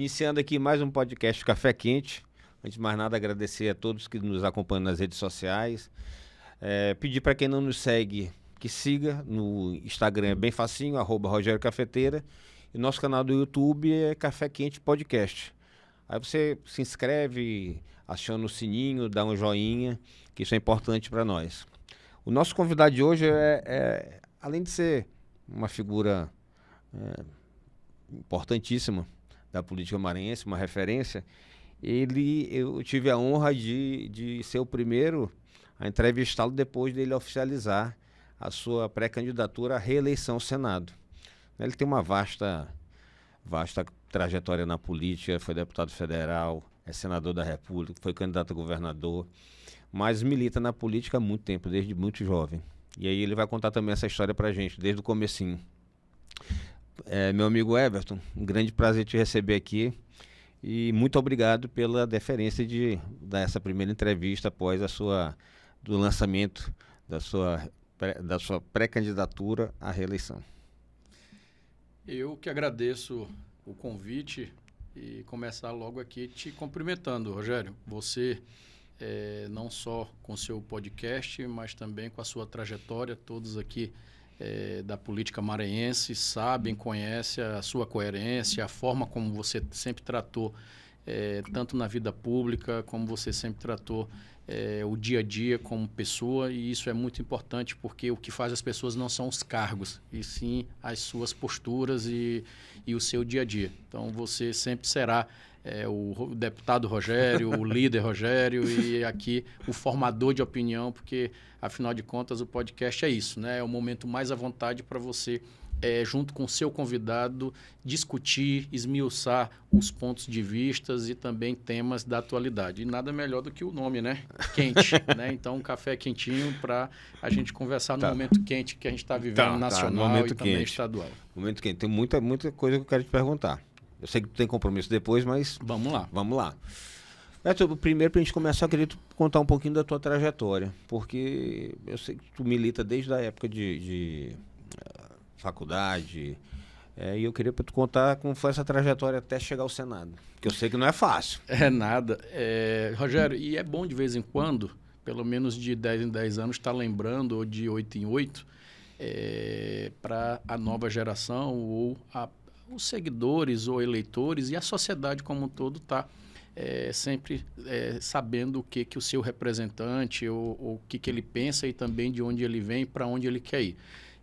Iniciando aqui mais um podcast Café Quente. Antes de mais nada, agradecer a todos que nos acompanham nas redes sociais. Pedir para quem não nos segue, que siga. No Instagram é bem facinho, @Rogério Cafeteira. E nosso canal do YouTube é Café Quente Podcast. Aí você se inscreve, aciona o sininho, dá um joinha, que isso é importante para nós. O nosso convidado de hoje além de ser uma figura importantíssima da política maranhense, uma referência, eu tive a honra de ser o primeiro a entrevistá-lo depois dele oficializar a sua pré-candidatura à reeleição ao Senado. Ele tem uma vasta trajetória na política, foi deputado federal, é senador da República, foi candidato a governador, mas milita na política há muito tempo, desde muito jovem. E aí ele vai contar também essa história pra gente, desde o comecinho. Meu amigo Everton, um grande prazer te receber aqui e muito obrigado pela deferência de dar essa primeira entrevista após do lançamento da sua pré-candidatura à reeleição. Eu que agradeço o convite e começar logo aqui te cumprimentando, Rogério. Você, não só com seu podcast, mas também com a sua trajetória, todos aqui da política maranhense sabem, conhecem a sua coerência, a forma como você sempre tratou, tanto na vida pública, como você sempre tratou o dia a dia como pessoa, e isso é muito importante porque o que faz as pessoas não são os cargos, e sim as suas posturas e o seu dia a dia. Então você sempre será o deputado Rogério, o líder Rogério e aqui o formador de opinião, porque afinal de contas o podcast é isso, né? É o momento mais à vontade para você, junto com o seu convidado, discutir, esmiuçar os pontos de vistas e também temas da atualidade. E nada melhor do que o nome, né? Quente, né? Então, um café quentinho para a gente conversar no momento quente que a gente está vivendo, nacional e também estadual. Momento quente. Tem muita coisa que eu quero te perguntar. Eu sei que tu tem compromisso depois, mas... Vamos lá. Primeiro, para a gente começar, eu queria contar um pouquinho da tua trajetória, porque eu sei que tu milita desde a época de faculdade, e eu queria para tu contar como foi essa trajetória até chegar ao Senado, que eu sei que não é fácil. É nada. Rogério, e é bom de vez em quando, pelo menos de 10 em 10 anos, estar lembrando, ou de 8 em 8, para a nova geração, ou os seguidores ou eleitores e a sociedade como um todo está sempre sabendo o que o seu representante ou o que ele pensa e também de onde ele vem e para onde ele quer ir.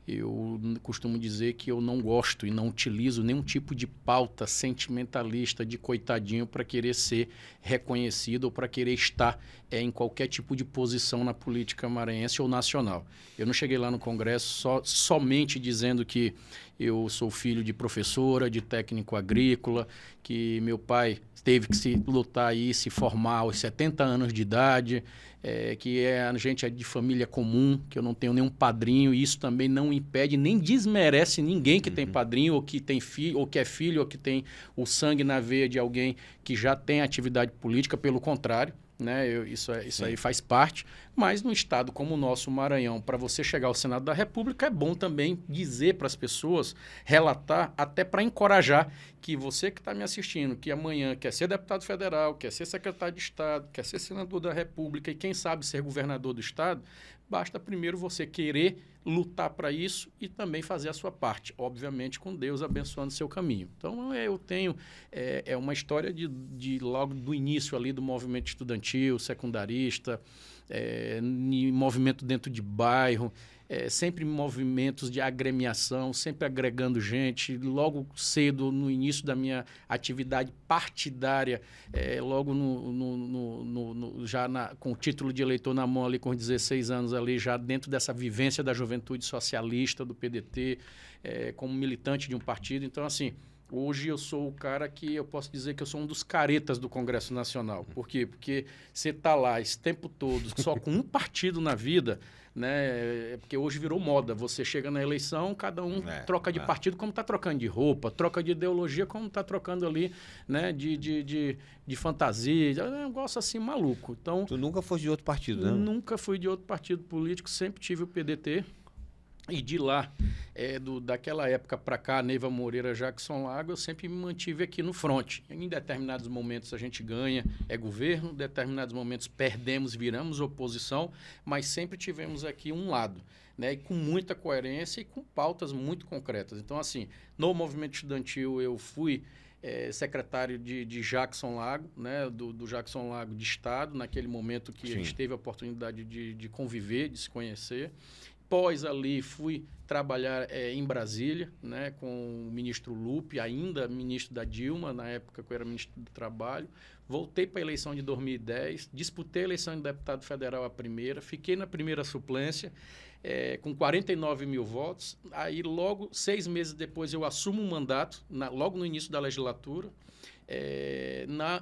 Eu costumo dizer que eu não gosto e não utilizo nenhum tipo de pauta sentimentalista de coitadinho para querer ser reconhecido ou para querer estar em qualquer tipo de posição na política maranhense ou nacional. Eu não cheguei lá no Congresso somente dizendo que eu sou filho de professora, de técnico agrícola, que meu pai teve que se lutar e se formar aos 70 anos de idade, que a gente é de família comum, que eu não tenho nenhum padrinho, e isso também não impede, nem desmerece ninguém que tem padrinho, ou que tem filho, ou que é filho, ou que tem o sangue na veia de alguém que já tem atividade política, pelo contrário. Né? Isso aí faz parte, mas no estado como o nosso, Maranhão, para você chegar ao Senado da República, é bom também dizer para as pessoas, relatar, até para encorajar que você que está me assistindo, que amanhã quer ser deputado federal, quer ser secretário de Estado, quer ser senador da República e quem sabe ser governador do estado, basta primeiro você querer lutar para isso e também fazer a sua parte, obviamente com Deus abençoando o seu caminho. Então eu tenho uma história de logo do início ali do movimento estudantil, secundarista, movimento dentro de bairro, sempre movimentos de agremiação, sempre agregando gente. Logo cedo, no início da minha atividade partidária, logo já com o título de eleitor na mão ali com 16 anos ali, já dentro dessa vivência da juventude socialista do PDT, como militante de um partido. Então, assim, hoje eu sou o cara que eu posso dizer que eu sou um dos caretas do Congresso Nacional. Por quê? Porque você está lá esse tempo todo só com um partido na vida, né? Porque hoje virou moda. Você chega na eleição, cada um troca de partido como está trocando de roupa, troca de ideologia como está trocando ali, né? de fantasia. É um negócio assim maluco. Então, tu nunca foi de outro partido, né? Nunca fui de outro partido político, sempre tive o PDT. E de lá, daquela época para cá, Neiva Moreira, Jackson Lago, eu sempre me mantive aqui no front. Em determinados momentos a gente ganha, é governo, em determinados momentos perdemos, viramos oposição, mas sempre tivemos aqui um lado, né? E com muita coerência e com pautas muito concretas. Então, assim, no movimento estudantil eu fui secretário de Jackson Lago, né? do Jackson Lago de Estado, naquele momento que a gente teve a oportunidade de conviver, de se conhecer. Após ali, fui trabalhar em Brasília, né, com o ministro Lupe, ainda ministro da Dilma, na época que eu era ministro do Trabalho. Voltei para a eleição de 2010, disputei a eleição de deputado federal a primeira, fiquei na primeira suplência, com 49 mil votos. Aí, logo, 6 meses depois, eu assumo um mandato, logo no início da legislatura.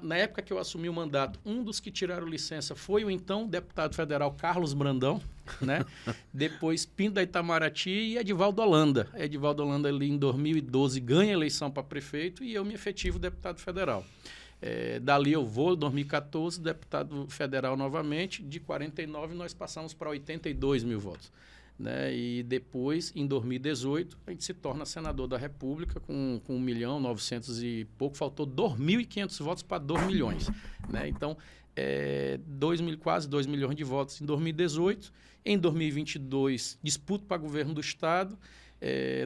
Na época que eu assumi o mandato, um dos que tiraram licença foi o então deputado federal Carlos Brandão, né? Depois Pinto da Itamaraty e Edivaldo Holanda. Edivaldo Holanda ali em 2012 ganha a eleição para prefeito e eu me efetivo deputado federal. Dali eu vou, em 2014, deputado federal novamente, de 49 nós passamos para 82 mil votos. Né? E depois, em 2018, a gente se torna senador da República com 1.900.000 e pouco, faltou 2.500 votos para 2 milhões. Né? Então, quase 2 milhões de votos em 2018. Em 2022, disputo para governo do Estado,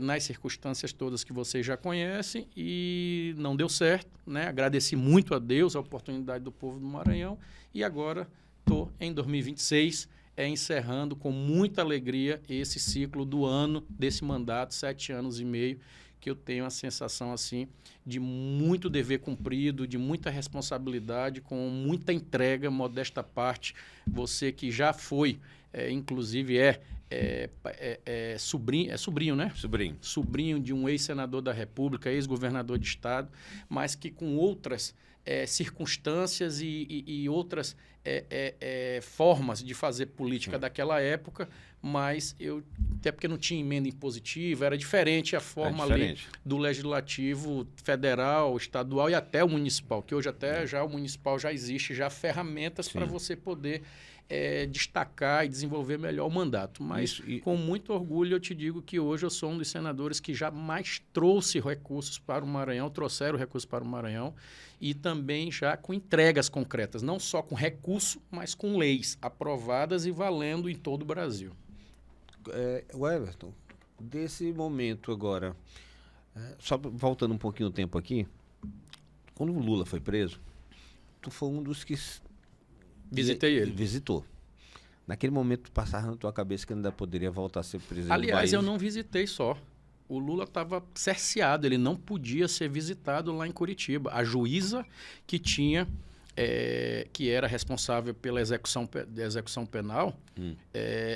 nas circunstâncias todas que vocês já conhecem, e não deu certo. Né? Agradeci muito a Deus a oportunidade do povo do Maranhão, e agora estou em 2026, encerrando com muita alegria esse ciclo do ano, desse mandato, 7 anos e meio, que eu tenho a sensação assim de muito dever cumprido, de muita responsabilidade, com muita entrega, modesta parte. Você que já foi, inclusive sobrinho, né? Sobrinho de um ex-senador da República, ex-governador de Estado, mas que com outras circunstâncias e outras formas de fazer política daquela época, mas até porque não tinha emenda impositiva, era diferente a forma ali do legislativo federal, estadual e até o municipal, que hoje até já o municipal já existe, já ferramentas para você poder destacar e desenvolver melhor o mandato. Mas com muito orgulho eu te digo que hoje eu sou um dos senadores que jamais trouxe recursos para o Maranhão, trouxeram recursos para o Maranhão, e também já com entregas concretas, não só com recurso, mas com leis aprovadas e valendo em todo o Brasil. O Everton, desse momento agora, só voltando um pouquinho o tempo aqui, quando o Lula foi preso, tu foi um dos que visitei ele. Visitou. Naquele momento passava na tua cabeça que ainda poderia voltar a ser presidente do país? Aliás, eu não visitei só. O Lula estava cerceado, ele não podia ser visitado lá em Curitiba. A juíza que tinha, que era responsável pela execução penal,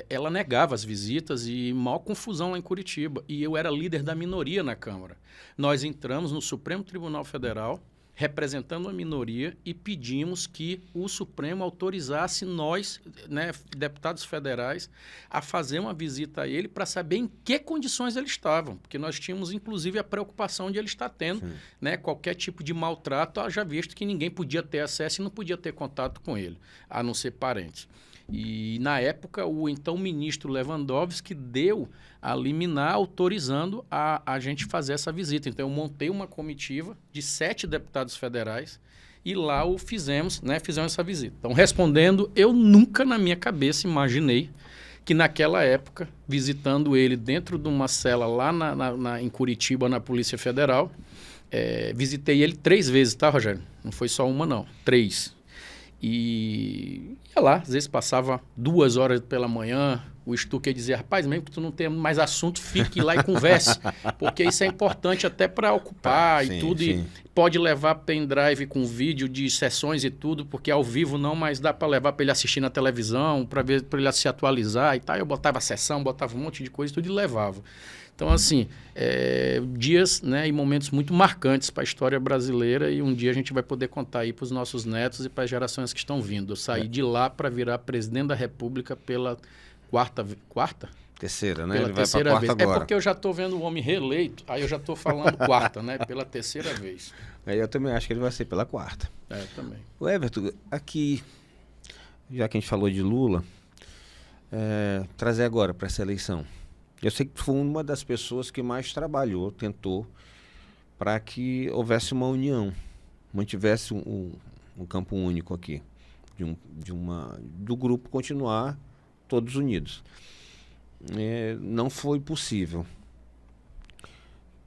ela negava as visitas e maior confusão lá em Curitiba. E eu era líder da minoria na Câmara. Nós entramos no Supremo Tribunal Federal, representando a minoria, e pedimos que o Supremo autorizasse nós, né, deputados federais, a fazer uma visita a ele para saber em que condições ele estava, porque nós tínhamos, inclusive, a preocupação de ele estar tendo, né, qualquer tipo de maltrato, já visto que ninguém podia ter acesso e não podia ter contato com ele, a não ser parentes. E, na época, o então ministro Lewandowski deu a liminar autorizando a gente fazer essa visita. Então, eu montei uma comitiva de 7 deputados federais e lá fizemos essa visita. Então, respondendo, eu nunca na minha cabeça imaginei que naquela época, visitando ele dentro de uma cela lá em Curitiba, na Polícia Federal, visitei ele 3 vezes, tá, Rogério? Não foi só uma, não. 3. E ia lá, às vezes passava 2 horas pela manhã, o Stucker dizia, rapaz, mesmo que tu não tenha mais assunto, fique lá e converse, porque isso é importante até para ocupar e tudo, e pode levar pendrive com vídeo de sessões e tudo, porque ao vivo não, mas dá para levar para ele assistir na televisão, para ele se atualizar e tal. Eu botava a sessão, botava um monte de coisa e tudo e levava. Então, assim, dias, né, e momentos muito marcantes para a história brasileira, e um dia a gente vai poder contar aí para os nossos netos e para as gerações que estão vindo. Eu saí de lá para virar presidente da República pela quarta? Terceira, né? Pela Ele terceira vai pra quarta vez. agora. É porque eu já estou vendo o homem reeleito, aí eu já estou falando quarta, né? Pela terceira vez. Eu também acho que ele vai ser pela 4ª. Também. O Everton, aqui, já que a gente falou de Lula, trazer agora para essa eleição. Eu sei que tu foi uma das pessoas que mais trabalhou, tentou, para que houvesse uma união, mantivesse um campo único aqui, do grupo continuar todos unidos. Não foi possível.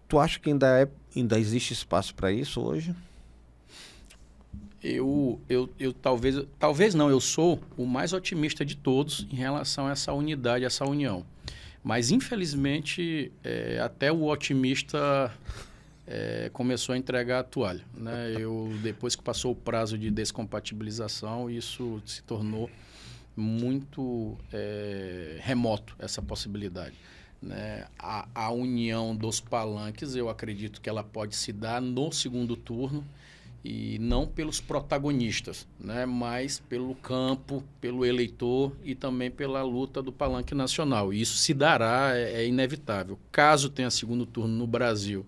Tu acha que ainda existe espaço para isso hoje? Eu talvez não, eu sou o mais otimista de todos em relação a essa unidade, essa união. Mas, infelizmente, até o otimista começou a entregar a toalha, né? Depois que passou o prazo de descompatibilização, isso se tornou muito remoto, essa possibilidade, né? A união dos palanques, eu acredito que ela pode se dar no segundo turno, e não pelos protagonistas, né, mas pelo campo, pelo eleitor e também pela luta do palanque nacional. E isso se dará, é inevitável. Caso tenha segundo turno no Brasil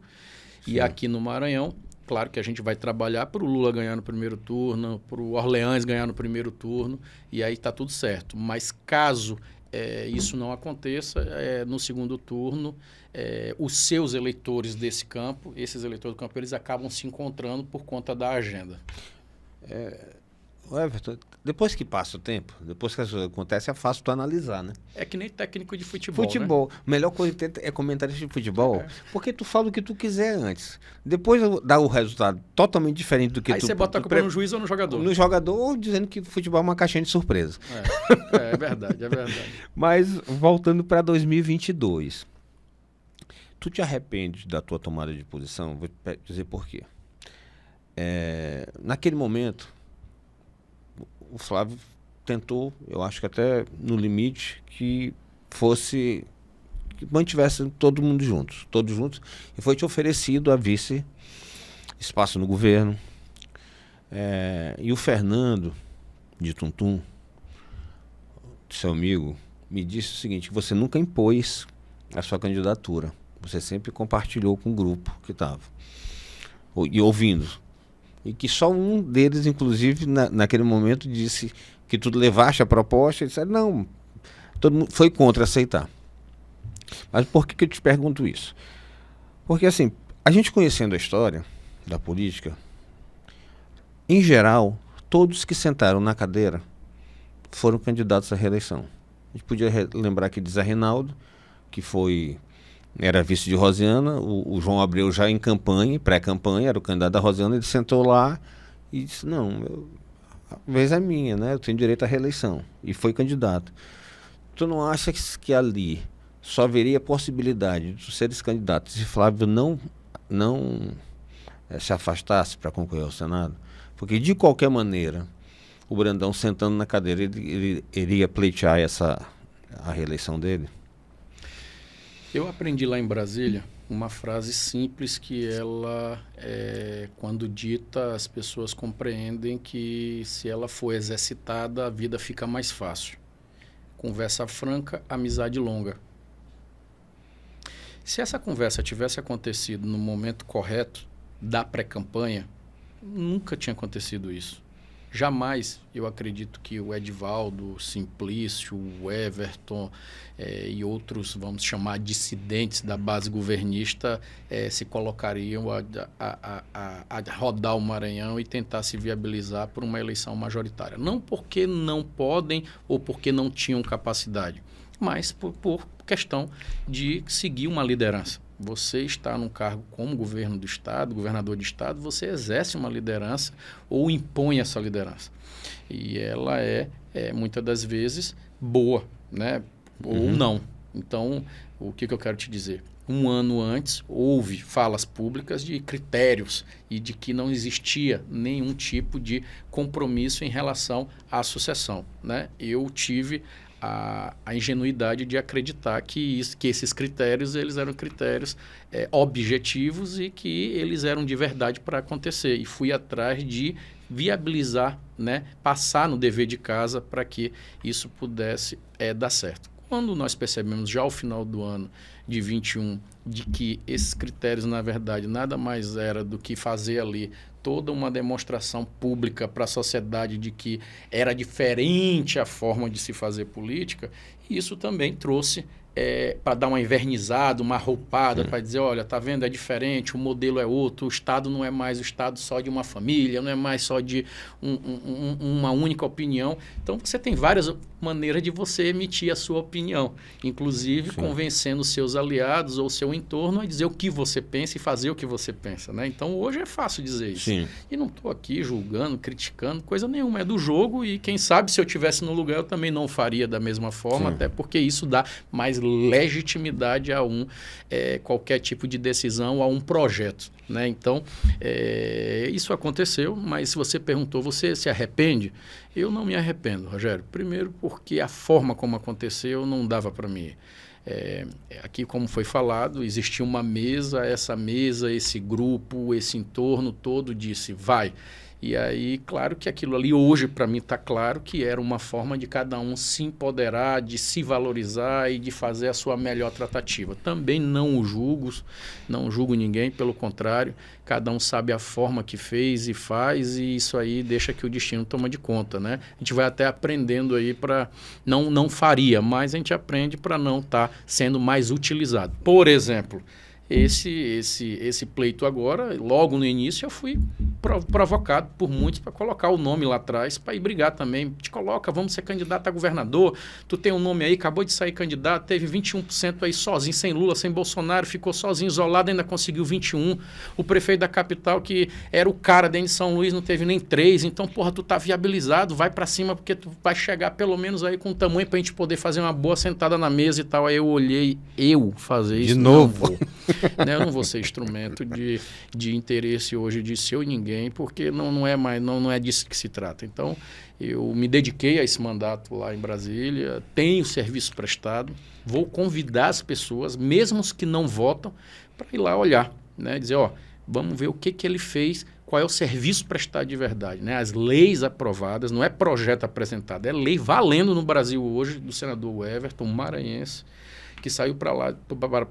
e aqui no Maranhão, claro que a gente vai trabalhar para o Lula ganhar no primeiro turno, para o Orleans ganhar no primeiro turno, e aí está tudo certo. Mas caso isso não aconteça, no segundo turno, os seus eleitores desse campo, esses eleitores do campo, eles acabam se encontrando por conta da agenda. Everton, depois que passa o tempo, depois que as coisas acontecem, é fácil tu analisar, né? É que nem técnico de futebol, Futebol. né? A melhor coisa que tem é comentarista de futebol, porque tu fala o que tu quiser antes. Depois dá o resultado totalmente diferente do que aí você bota a culpa no juiz ou no jogador? No jogador, ou dizendo que futebol é uma caixinha de surpresa. É verdade, é verdade. Mas, voltando para 2022, tu te arrepende da tua tomada de posição? Vou te dizer por quê. Naquele momento, o Flávio tentou, eu acho que até no limite, que mantivesse todos juntos, e foi te oferecido a vice, espaço no governo, e o Fernando de Tuntum, seu amigo, me disse o seguinte: você nunca impôs a sua candidatura, você sempre compartilhou com o grupo que estava, e ouvindo. E que só um deles, inclusive, naquele momento, disse que tu levaste a proposta, e disse, não, todo mundo foi contra aceitar. Mas por que eu te pergunto isso? Porque, assim, a gente conhecendo a história da política, em geral, todos que sentaram na cadeira foram candidatos à reeleição. A gente podia lembrar aqui de Zé Reinaldo, que era vice de Rosiana, o João Abreu já em campanha, pré-campanha, era o candidato da Rosiana, ele sentou lá e disse, não, a vez é minha, né? Eu tenho direito à reeleição. E foi candidato. Tu não acha que ali só haveria possibilidade de seres candidatos se Flávio não se afastasse para concorrer ao Senado? Porque, de qualquer maneira, o Brandão sentando na cadeira, ele iria pleitear a reeleição dele? Eu aprendi lá em Brasília uma frase simples que ela, quando dita, as pessoas compreendem que se ela for exercitada, a vida fica mais fácil. Conversa franca, amizade longa. Se essa conversa tivesse acontecido no momento correto da pré-campanha, nunca tinha acontecido isso. Jamais eu acredito que o Edivaldo, o Simplício, o Everton e outros, vamos chamar, dissidentes da base governista se colocariam a rodar o Maranhão e tentar se viabilizar por uma eleição majoritária. Não porque não podem ou porque não tinham capacidade, mas por questão de seguir uma liderança. Você está num cargo como governo do Estado, governador de Estado, você exerce uma liderança ou impõe essa liderança. E ela muitas das vezes, boa, né? Ou não. Então, o que eu quero te dizer? Um ano antes, houve falas públicas de critérios e de que não existia nenhum tipo de compromisso em relação à sucessão, né? Eu tive a ingenuidade de acreditar que esses critérios eles eram critérios objetivos e que eles eram de verdade para acontecer. E fui atrás de viabilizar, né, passar no dever de casa para que isso pudesse dar certo. Quando nós percebemos já ao final do ano de 21 de que esses critérios, na verdade, nada mais era do que fazer ali toda uma demonstração pública para a sociedade de que era diferente a forma de se fazer política, isso também trouxe para dar uma invernizada, uma roupada, para dizer, olha, tá vendo, é diferente, o modelo é outro, o Estado não é mais o Estado só de uma família, não é mais só de uma única opinião. Então, você tem várias maneiras de você emitir a sua opinião, inclusive convencendo seus aliados ou seu entorno a dizer o que você pensa e fazer o que você pensa, né? Então, hoje é fácil dizer isso. Sim. E não estou aqui julgando, criticando, coisa nenhuma, é do jogo e quem sabe se eu tivesse no lugar eu também não faria da mesma forma, até porque isso dá mais legitimidade a qualquer tipo de decisão, a um projeto, né? Então, isso aconteceu, mas se você perguntou, você se arrepende? Eu não me arrependo, Rogério. Primeiro porque a forma como aconteceu não dava para mim. Aqui, como foi falado, existia uma mesa, esse grupo, esse entorno todo disse, vai. E aí, claro que aquilo ali hoje, para mim, está claro que era uma forma de cada um se empoderar, de se valorizar e de fazer a sua melhor tratativa. Também não julgo ninguém, pelo contrário, cada um sabe a forma que fez e faz, e isso aí deixa que o destino toma de conta, né? A gente vai até aprendendo aí para... Não faria, mas a gente aprende para não estar sendo mais utilizado. Por exemplo... Esse pleito agora, logo no início, eu fui provocado por muitos para colocar o nome lá atrás, para ir brigar também. Te coloca, vamos ser candidato a governador, tu tem um nome aí, acabou de sair candidato, teve 21% aí sozinho, sem Lula, sem Bolsonaro, ficou sozinho, isolado, ainda conseguiu 21%. O prefeito da capital, que era o cara dentro de São Luís, não teve nem 3%. Então, porra, tu tá viabilizado, vai para cima, porque tu vai chegar pelo menos aí com o tamanho para a gente poder fazer uma boa sentada na mesa e tal. Aí eu olhei, fazer isso. De novo. Eu não vou ser instrumento de interesse hoje de seu e ninguém, porque não é disso que se trata. Então, eu me dediquei a esse mandato lá em Brasília, tenho serviço prestado, vou convidar as pessoas, mesmo os que não votam, para ir lá olhar, né? Dizer, vamos ver o que ele fez, qual é o serviço prestado de verdade, né? As leis aprovadas, não é projeto apresentado, é lei valendo no Brasil hoje, do senador Everton, maranhense, que saiu para lá,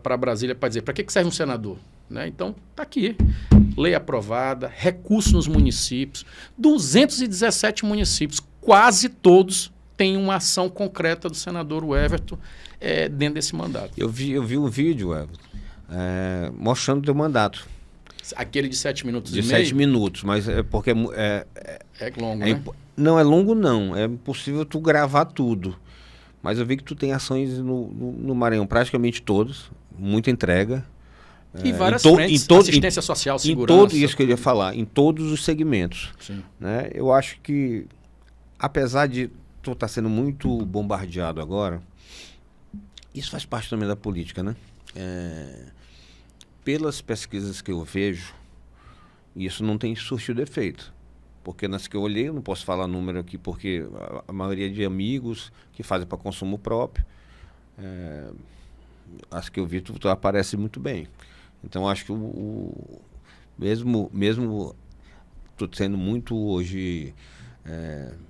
para Brasília, para dizer, para que serve um senador? Né? Então, está aqui, lei aprovada, recursos nos municípios, 217 municípios, quase todos têm uma ação concreta do senador Everton dentro desse mandato. Eu vi um vídeo, Everton, mostrando o teu mandato. Aquele de 7 minutos de 7 minutos, mas é porque... É longo, né? Não, é longo não, é impossível tu gravar tudo. Mas eu vi que tu tem ações no Maranhão, praticamente todos, muita entrega. E várias frentes, assistência social, segurança. Isso que eu ia falar, em todos os segmentos. Sim. Né? Eu acho que, apesar de tu estar sendo muito bombardeado agora, isso faz parte também da política, né? Pelas pesquisas que eu vejo, isso não tem surtido efeito. Porque nas que eu olhei, eu não posso falar número aqui, porque a maioria de amigos que fazem para consumo próprio, as que eu vi, tu aparece muito bem. Então, acho que mesmo tu sendo muito hoje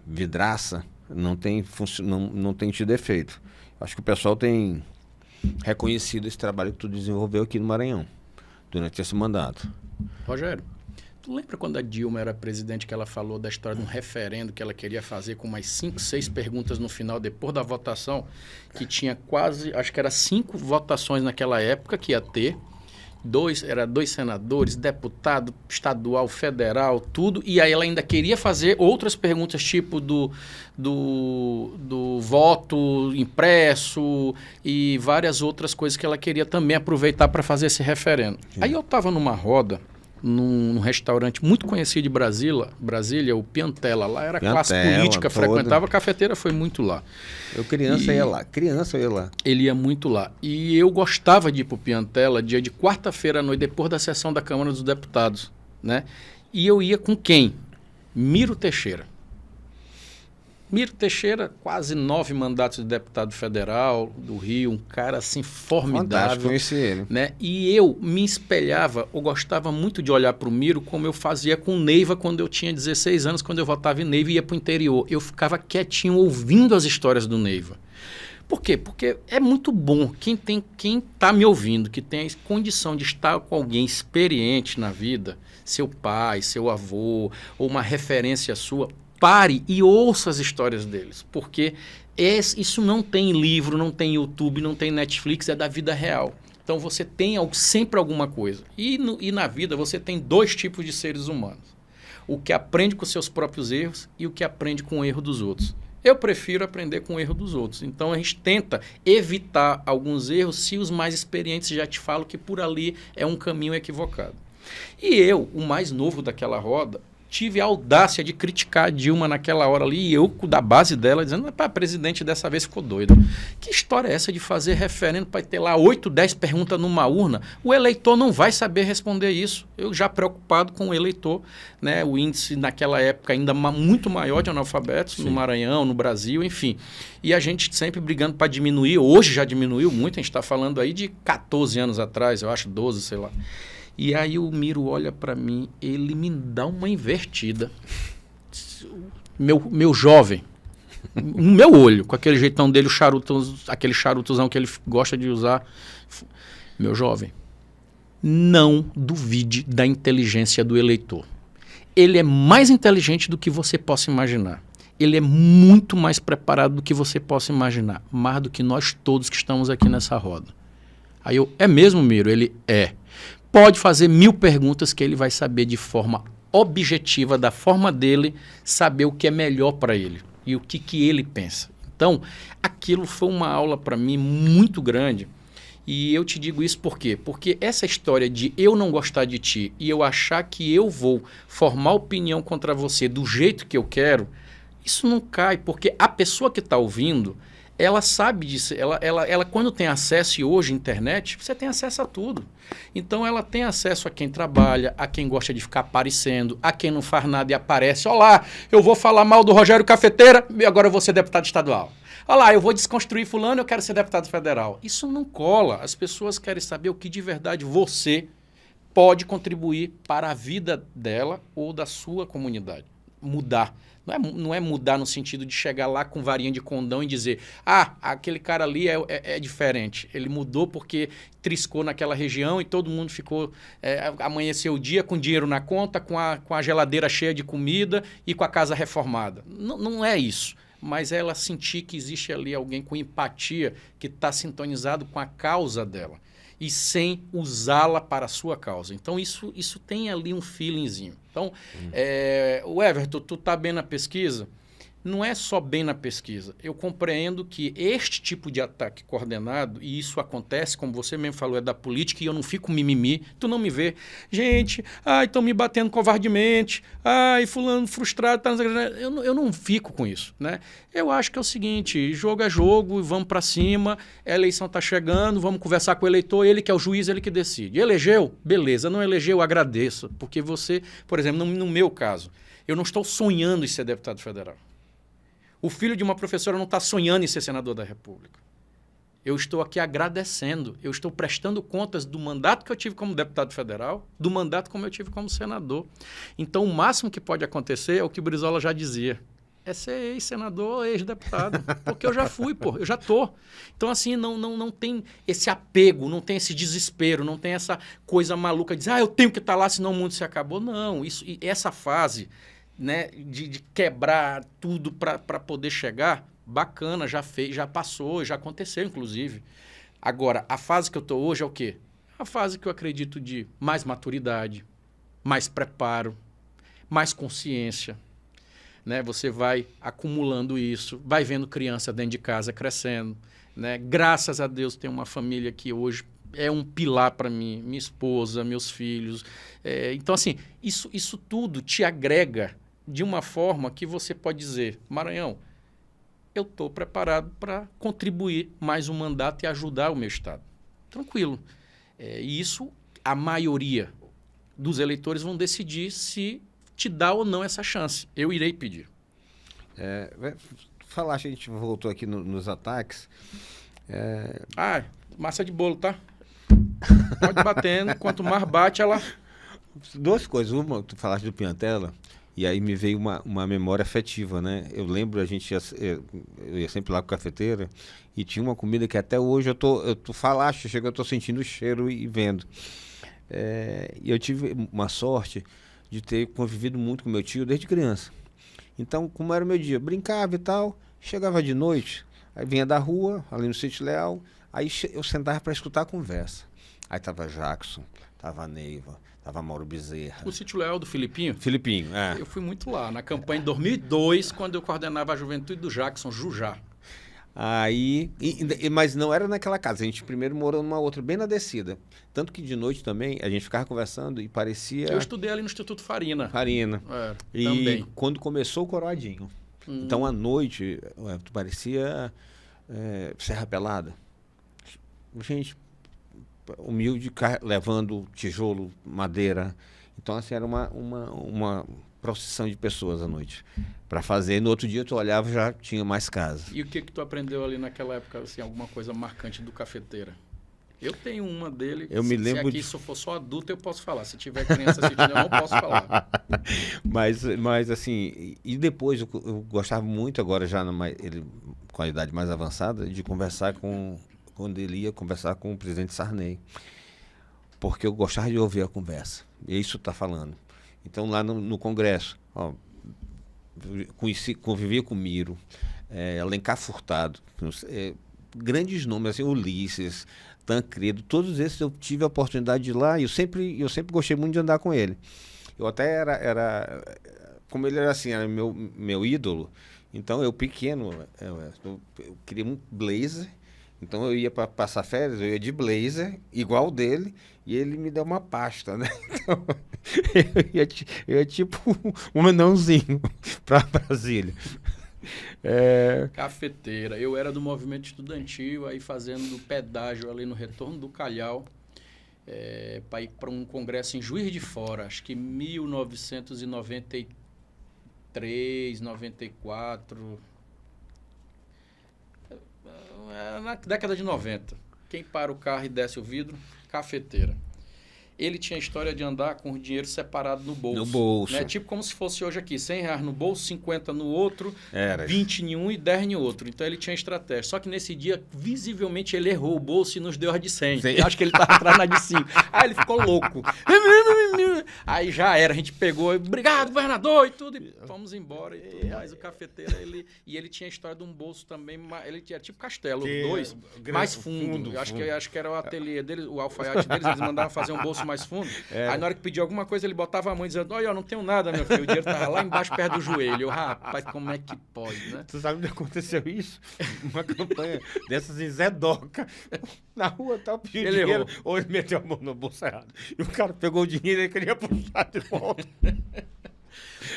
vidraça, não tem tido efeito. Acho que o pessoal tem reconhecido esse trabalho que tu desenvolveu aqui no Maranhão, durante esse mandato. Rogério, tu lembra quando a Dilma era presidente, que ela falou da história de um referendo que ela queria fazer com mais 5, 6 perguntas no final, depois da votação, que tinha acho que era 5 votações naquela época que ia ter, 2 senadores, deputado estadual, federal, tudo, e aí ela ainda queria fazer outras perguntas, tipo do voto impresso e várias outras coisas que ela queria também aproveitar para fazer esse referendo. Sim. Aí eu estava numa roda, num restaurante muito conhecido de Brasília, o Piantella. Lá era classe política, frequentava, a cafeteira foi muito lá. Eu ia lá. Ele ia muito lá. E eu gostava de ir para o Piantella dia de quarta-feira à noite, depois da sessão da Câmara dos Deputados. Né? E eu ia com quem? Miro Teixeira. Miro Teixeira, quase 9 mandatos de deputado federal do Rio, um cara assim formidável. Fantástico, conheci ele. Né? E eu me espelhava, eu gostava muito de olhar para o Miro como eu fazia com Neiva quando eu tinha 16 anos, quando eu votava em Neiva e ia para o interior. Eu ficava quietinho ouvindo as histórias do Neiva. Por quê? Porque é muito bom. Quem está me ouvindo, que tem a condição de estar com alguém experiente na vida, seu pai, seu avô, ou uma referência sua, pare e ouça as histórias deles, porque Isso não tem livro, não tem YouTube, não tem Netflix, é da vida real. Então você tem sempre alguma coisa. E na vida você tem 2 tipos de seres humanos. O que aprende com seus próprios erros e o que aprende com o erro dos outros. Eu prefiro aprender com o erro dos outros. Então a gente tenta evitar alguns erros se os mais experientes já te falam que por ali é um caminho equivocado. E eu, o mais novo daquela roda, tive a audácia de criticar a Dilma naquela hora ali, e eu, da base dela, dizendo, pá, presidente dessa vez ficou doido. Que história é essa de fazer referendo para ter lá 8, 10 perguntas numa urna? O eleitor não vai saber responder isso. Eu já preocupado com o eleitor, né? O índice naquela época ainda muito maior de analfabetos, no Maranhão, no Brasil, enfim. E a gente sempre brigando para diminuir, hoje já diminuiu muito, a gente está falando aí de 14 anos atrás, eu acho 12, sei lá. E aí o Miro olha para mim, ele me dá uma invertida. Meu jovem, no meu olho, com aquele jeitão dele, aquele charutozão que ele gosta de usar. Meu jovem, não duvide da inteligência do eleitor. Ele é mais inteligente do que você possa imaginar. Ele é muito mais preparado do que você possa imaginar. Mais do que nós todos que estamos aqui nessa roda. Aí eu, é mesmo, Miro? Ele é. Pode fazer 1000 perguntas que ele vai saber de forma objetiva, da forma dele, saber o que é melhor para ele e o que ele pensa. Então, aquilo foi uma aula para mim muito grande. E eu te digo isso por quê? Porque essa história de eu não gostar de ti e eu achar que eu vou formar opinião contra você do jeito que eu quero, isso não cai, porque a pessoa que está ouvindo, ela sabe disso, ela quando tem acesso, e hoje internet, você tem acesso a tudo. Então ela tem acesso a quem trabalha, a quem gosta de ficar aparecendo, a quem não faz nada e aparece. Olá, eu vou falar mal do Rogério Cafeteira e agora eu vou ser deputado estadual. Olá, eu vou desconstruir fulano, eu quero ser deputado federal. Isso não cola. As pessoas querem saber o que de verdade você pode contribuir para a vida dela ou da sua comunidade. Mudar. Não é mudar no sentido de chegar lá com varinha de condão e dizer aquele cara ali é diferente. Ele mudou porque triscou naquela região e todo mundo ficou... amanheceu o dia com dinheiro na conta, com a geladeira cheia de comida e com a casa reformada. Não é isso. Mas ela sentir que existe ali alguém com empatia que está sintonizado com a causa dela e sem usá-la para a sua causa. Então, isso tem ali um feelingzinho. Então, o Everton, tu está bem na pesquisa? Não é só bem na pesquisa. Eu compreendo que este tipo de ataque coordenado, e isso acontece, como você mesmo falou, é da política, e eu não fico mimimi, tu não me vê. Gente, estão me batendo covardemente, fulano frustrado, tá... eu não fico com isso, né? Eu acho que é o seguinte, jogo é jogo, vamos para cima, a eleição está chegando, vamos conversar com o eleitor, ele que é o juiz, ele que decide. Elegeu? Beleza. Não elegeu? Agradeço. Porque você, por exemplo, no meu caso, eu não estou sonhando em ser deputado federal. O filho de uma professora não está sonhando em ser senador da República. Eu estou aqui agradecendo, eu estou prestando contas do mandato que eu tive como deputado federal, do mandato como eu tive como senador. Então, o máximo que pode acontecer é o que o Brizola já dizia. É ser ex-senador ou ex-deputado. Porque eu já fui, eu já estou. Então, assim, não tem esse apego, não tem esse desespero, não tem essa coisa maluca de dizer, eu tenho que estar lá, senão o mundo se acabou. Não, essa fase... né, de quebrar tudo para poder chegar, bacana, já passou, já aconteceu, inclusive. Agora, a fase que eu estou hoje é o quê? A fase que eu acredito de mais maturidade, mais preparo, mais consciência. Né? Você vai acumulando isso, vai vendo criança dentro de casa crescendo. Né? Graças a Deus tem uma família que hoje é um pilar para mim, minha esposa, meus filhos. Então, assim, isso tudo te agrega de uma forma que você pode dizer, Maranhão, eu estou preparado para contribuir mais um mandato e ajudar o meu estado. Tranquilo. E isso, a maioria dos eleitores vão decidir se te dá ou não essa chance. Eu irei pedir. Falar, a gente voltou aqui nos ataques. Massa de bolo, tá? Pode batendo, quanto mais bate, ela... 2 coisas. Uma, tu falaste do Piantella, e aí me veio uma memória afetiva, né? Eu lembro, eu ia sempre lá com a cafeteira, e tinha uma comida que até hoje tu falaste, eu tô sentindo o cheiro e vendo. E eu tive uma sorte de ter convivido muito com meu tio desde criança. Então, como era o meu dia? Brincava e tal, Chegava de noite, aí vinha da rua, ali no Sítio Leal, aí eu sentava para escutar a conversa. Aí tava Jackson, tava Neiva, tava Mauro Bezerra. O Sítio Leal do Filipinho? Filipinho, é. Eu fui muito lá, na campanha de 2002, quando eu coordenava a juventude do Jackson, Jujá. Aí, mas não era naquela casa, a gente primeiro morou numa outra, bem na descida. Tanto que de noite também, a gente ficava conversando e parecia... Eu estudei ali no Instituto Farina. Farina. E também. quando começou o Coroadinho. Então, à noite, parecia Serra Pelada. Gente humilde, levando tijolo, madeira. Então, assim, era uma procissão de pessoas à noite para fazer. No outro dia, tu olhava, já tinha mais casa. E o que tu aprendeu ali naquela época, assim, alguma coisa marcante do Cafeteira? Eu tenho uma dele. Eu me lembro se eu for só adulto, eu posso falar. Se tiver criança assistindo, eu não posso falar. Mas assim, e depois eu gostava muito, agora já com a idade mais avançada, de conversar quando ele ia conversar com o presidente Sarney. Porque eu gostava de ouvir a conversa. E isso está falando. Então, lá no Congresso, convivia com Miro, Alencar Furtado, grandes nomes, assim, Ulisses, Tancredo, todos esses eu tive a oportunidade de ir lá e eu sempre gostei muito de andar com ele. Eu até como ele era assim, era meu ídolo, então eu pequeno, eu queria um blazer, então eu ia para passar férias, eu ia de blazer, igual dele, e ele me deu uma pasta, né? Então, eu ia tipo um anãozinho para Brasília. Cafeteira. Eu era do movimento estudantil, aí fazendo pedágio ali no retorno do Calhau, para ir para um congresso em Juiz de Fora, acho que 1993, 94, na década de 90. Quem para o carro e desce o vidro? Cafeteira. Ele tinha a história de andar com o dinheiro separado no bolso. No bolso. Né? Tipo como se fosse hoje aqui, R$100 no bolso, 50 no outro, Era. 20 em um e 10 em outro. Então ele tinha estratégia. Só que nesse dia, visivelmente, ele errou o bolso e nos deu a de 100. Eu acho que ele estava atrás na de 5. Aí ele ficou louco. Aí já era, a gente pegou, obrigado, governador, e tudo, e fomos embora. E tudo. Mas o Cafeteira, ele tinha a história de um bolso também, ele tinha tipo Castelo, dois, mais fundo. Eu acho que era o ateliê deles, o alfaiate deles, eles mandavam fazer um bolso mais fundo. Aí na hora que pedia alguma coisa, ele botava a mão dizendo, olha, eu não tenho nada, meu filho. O dinheiro tava lá embaixo, perto do joelho. Eu, rapaz, como é que pode, né? Tu sabe onde aconteceu isso? Uma campanha dessas em Zé Doca. Na rua, tal, pediu dinheiro. Ou ele meteu a mão no bolso errado. E o cara pegou o dinheiro e ele queria puxar de volta.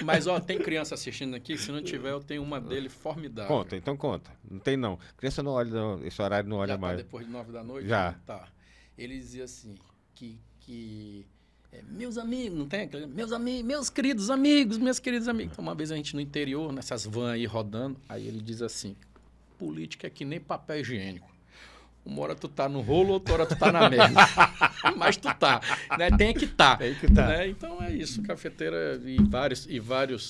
Mas, ó, tem criança assistindo aqui. Se não tiver, eu tenho uma dele formidável. Conta, então conta. Não tem, não. Criança não olha, não. Esse horário não olha Já mais. Tá depois de 9 da noite? Já. Tá. Ele dizia assim, meus amigos, não tem? Meus amigos, meus queridos amigos. Então, uma vez a gente no interior, nessas vans aí rodando, aí ele diz assim, política é que nem papel higiênico. Uma hora tu tá no rolo, outra hora tu tá na merda. Mas tu tá, né? Tem que tá. Tem que tá. Né? Então é isso, Cafeteira e vários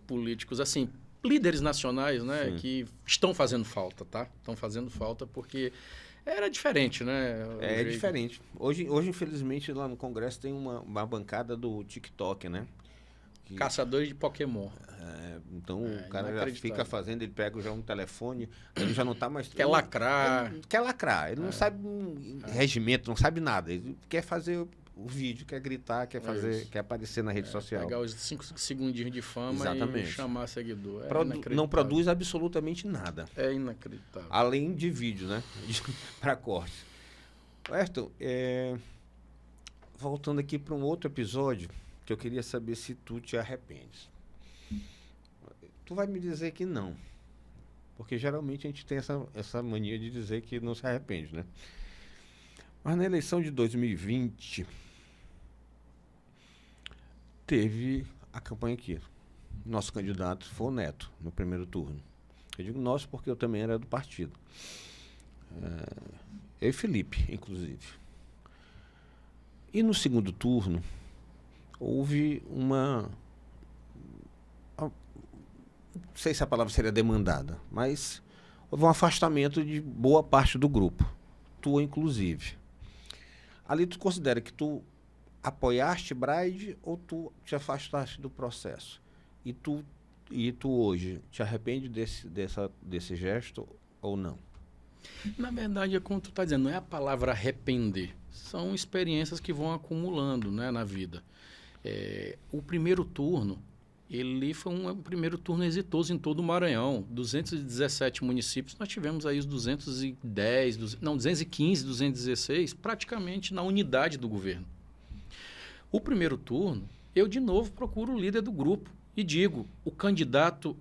políticos, assim, líderes nacionais, né? Sim. Que estão fazendo falta, tá? Estão fazendo falta porque era diferente, né? É diferente. Hoje, infelizmente, lá no Congresso tem uma bancada do TikTok, né? Caçadores de Pokémon. Então o cara já fica fazendo, ele pega já um telefone, ele já não tá mais... Quer lacrar. Ele quer lacrar, ele não sabe regimento, não sabe nada. Ele quer fazer o vídeo, quer gritar, quer aparecer na rede social. Pegar os 5 segundinhos de fama. Exatamente. E chamar seguidor. Não produz absolutamente nada. É inacreditável. Além de vídeo, né? Para corte. Ayrton, voltando aqui para um outro episódio, que eu queria saber se tu te arrependes. Tu vai me dizer que não. Porque geralmente a gente tem essa mania de dizer que não se arrepende, né? Mas na eleição de 2020, teve a campanha aqui. Nosso candidato foi o Neto, no primeiro turno. Eu digo nosso porque eu também era do partido. Eu e Felipe, inclusive. E no segundo turno, houve não sei se a palavra seria demandada, mas houve um afastamento de boa parte do grupo, tu inclusive. Ali tu considera que tu apoiaste Braide ou tu te afastaste do processo? E tu E tu hoje, te arrepende desse gesto ou não? Na verdade, é como tu está dizendo, não é a palavra arrepender. São experiências que vão acumulando, né, na vida. O primeiro turno, ele foi um primeiro turno exitoso em todo o Maranhão. 217 municípios, nós tivemos aí os 215, 216, praticamente na unidade do governo. O primeiro turno, eu de novo procuro o líder do grupo e digo, o candidato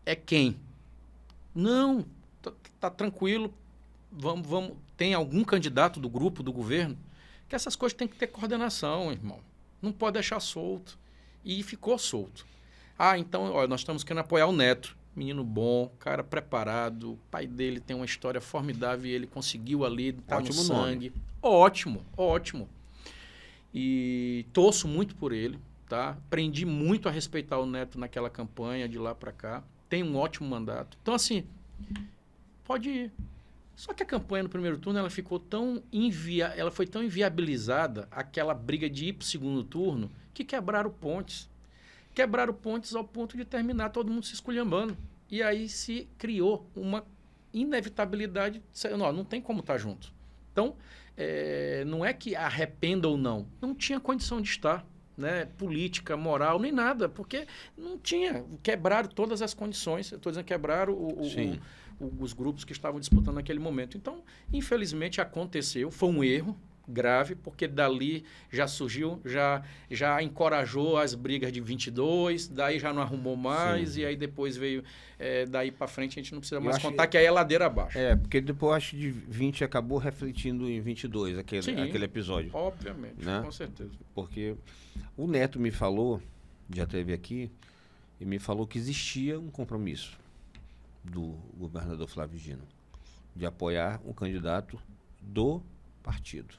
é quem? Não, tá tranquilo, vamos, tem algum candidato do grupo, do governo? Que essas coisas têm que ter coordenação, irmão. Não pode deixar solto. E ficou solto. Então, ó, nós estamos querendo apoiar o Neto. Menino bom, cara preparado, o pai dele tem uma história formidável e ele conseguiu ali, tá no sangue. Ótimo, ótimo. E torço muito por ele, tá? Aprendi muito a respeitar o Neto naquela campanha de lá para cá. Tem um ótimo mandato. Então, assim, pode ir. Só que a campanha no primeiro turno ela ficou ela foi tão inviabilizada, aquela briga de ir para o segundo turno, que quebraram pontes. Quebraram pontes ao ponto de terminar todo mundo se esculhambando. E aí se criou uma inevitabilidade. Não tem como estar junto. Então, não é que arrependa ou não. Não tinha condição de estar, né? Política, moral, nem nada. Porque não tinha. Quebraram todas as condições. Eu estou dizendo quebraram os grupos que estavam disputando naquele momento. Então, infelizmente, aconteceu. Foi um erro grave, porque dali já surgiu, já encorajou as brigas de 22, daí já não arrumou mais, e aí depois veio, daí para frente a gente não precisa mais contar que aí é ladeira abaixo. Porque depois acho que de 20 acabou refletindo em 22, aquele episódio. Obviamente, né? Com certeza. Porque o Neto me falou, já esteve aqui, e me falou que existia um compromisso do governador Flávio Dino de apoiar um candidato do partido.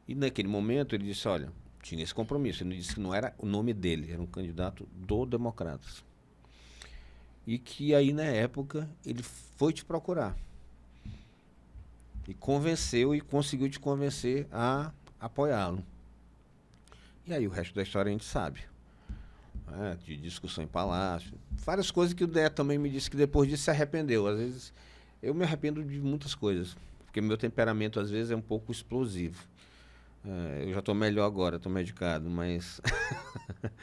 E naquele momento ele disse, olha, tinha esse compromisso. Ele disse que não era o nome dele, era um candidato do Democratas. E que aí, na época, ele foi te procurar. E convenceu e conseguiu te convencer a apoiá-lo. E aí o resto da história a gente sabe. De discussão em palácio. Várias coisas que o Neto também me disse que depois disso se arrependeu. Às vezes, eu me arrependo de muitas coisas. Porque meu temperamento, às vezes, é um pouco explosivo. Eu já estou melhor agora, estou medicado, mas...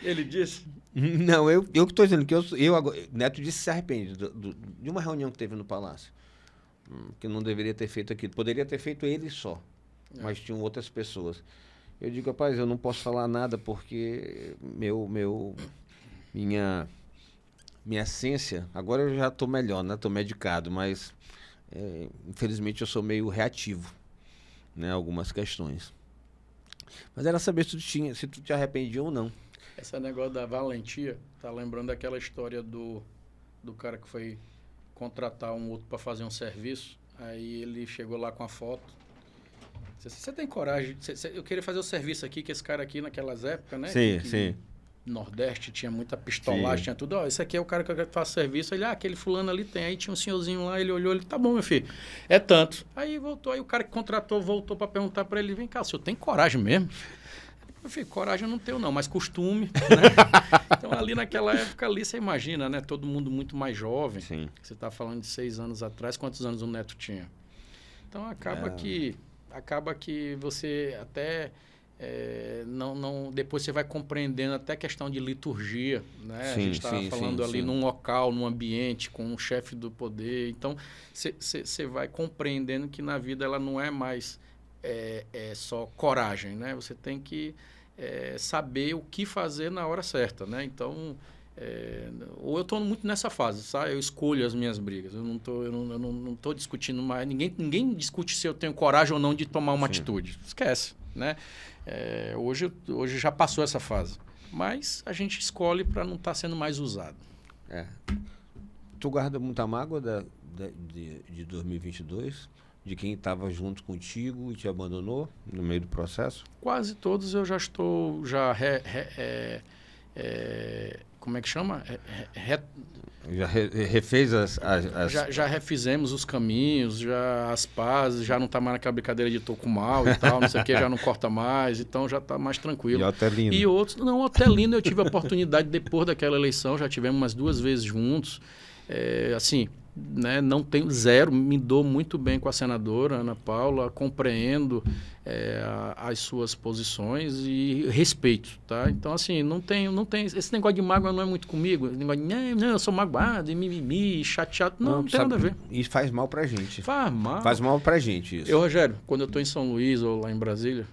Ele disse? Não, eu que estou dizendo que Neto disse que se arrepende de uma reunião que teve no Palácio. Que não deveria ter feito aquilo. Poderia ter feito ele só, mas tinham outras pessoas. Eu digo, rapaz, eu não posso falar nada porque minha essência... Agora eu já estou melhor, né? Estou medicado, mas infelizmente eu sou meio reativo, né? Algumas questões. Mas era saber se tu te arrependia ou não. Esse negócio da valentia, tá lembrando daquela história do cara que foi contratar um outro para fazer um serviço, aí ele chegou lá com a foto. Você tem coragem? Eu queria fazer o serviço aqui, que esse cara aqui naquelas épocas, né? Sim. Nordeste tinha muita pistolagem, tinha tudo. Esse aqui é o cara que eu faço serviço. Ele, aquele fulano ali tem. Aí tinha um senhorzinho lá, ele olhou, ele, tá bom, meu filho, é tanto. Aí voltou, aí o cara que contratou voltou para perguntar para ele, vem cá, o senhor tem coragem mesmo? Meu filho, coragem eu não tenho não, mas costume, né? Então ali naquela época ali, você imagina, né? Todo mundo muito mais jovem. Sim. Você tá falando de 6 anos atrás, quantos anos o Neto tinha? Então acaba que você até... depois você vai compreendendo até a questão de liturgia, né? A gente estava falando ali num local, num ambiente, com um chefe do poder. Então, você vai compreendendo que na vida ela não é mais só coragem, né? Você tem que saber o que fazer na hora certa, né? Então, ou eu estou muito nessa fase, sabe? Eu escolho as minhas brigas. Eu não estou discutindo mais. Ninguém discute se eu tenho coragem ou não de tomar uma atitude. Esquece, né? Hoje já passou essa fase. Mas a gente escolhe para não estar sendo mais usado. Tu guarda muita mágoa de 2022? De quem estava junto contigo e te abandonou no meio do processo? Quase todos eu já estou como é que chama? Já refez Já refizemos os caminhos, já as pazes, já não está mais naquela brincadeira de tô com mal e tal, não sei o que, já não corta mais, então já está mais tranquilo. E Otelino? E outros, não, Otelino eu tive a oportunidade depois daquela eleição, já tivemos umas 2 vezes juntos, assim, né, não tenho zero, me dou muito bem com a senadora Ana Paula, compreendo as suas posições e respeito, tá? Então, assim, não tem esse negócio de mágoa não é muito comigo, esse negócio de, não, eu sou magoado, mimimi, chateado, não tem nada a ver. E faz mal pra gente. Faz mal. Faz mal pra gente isso. Rogério, quando eu estou em São Luís ou lá em Brasília,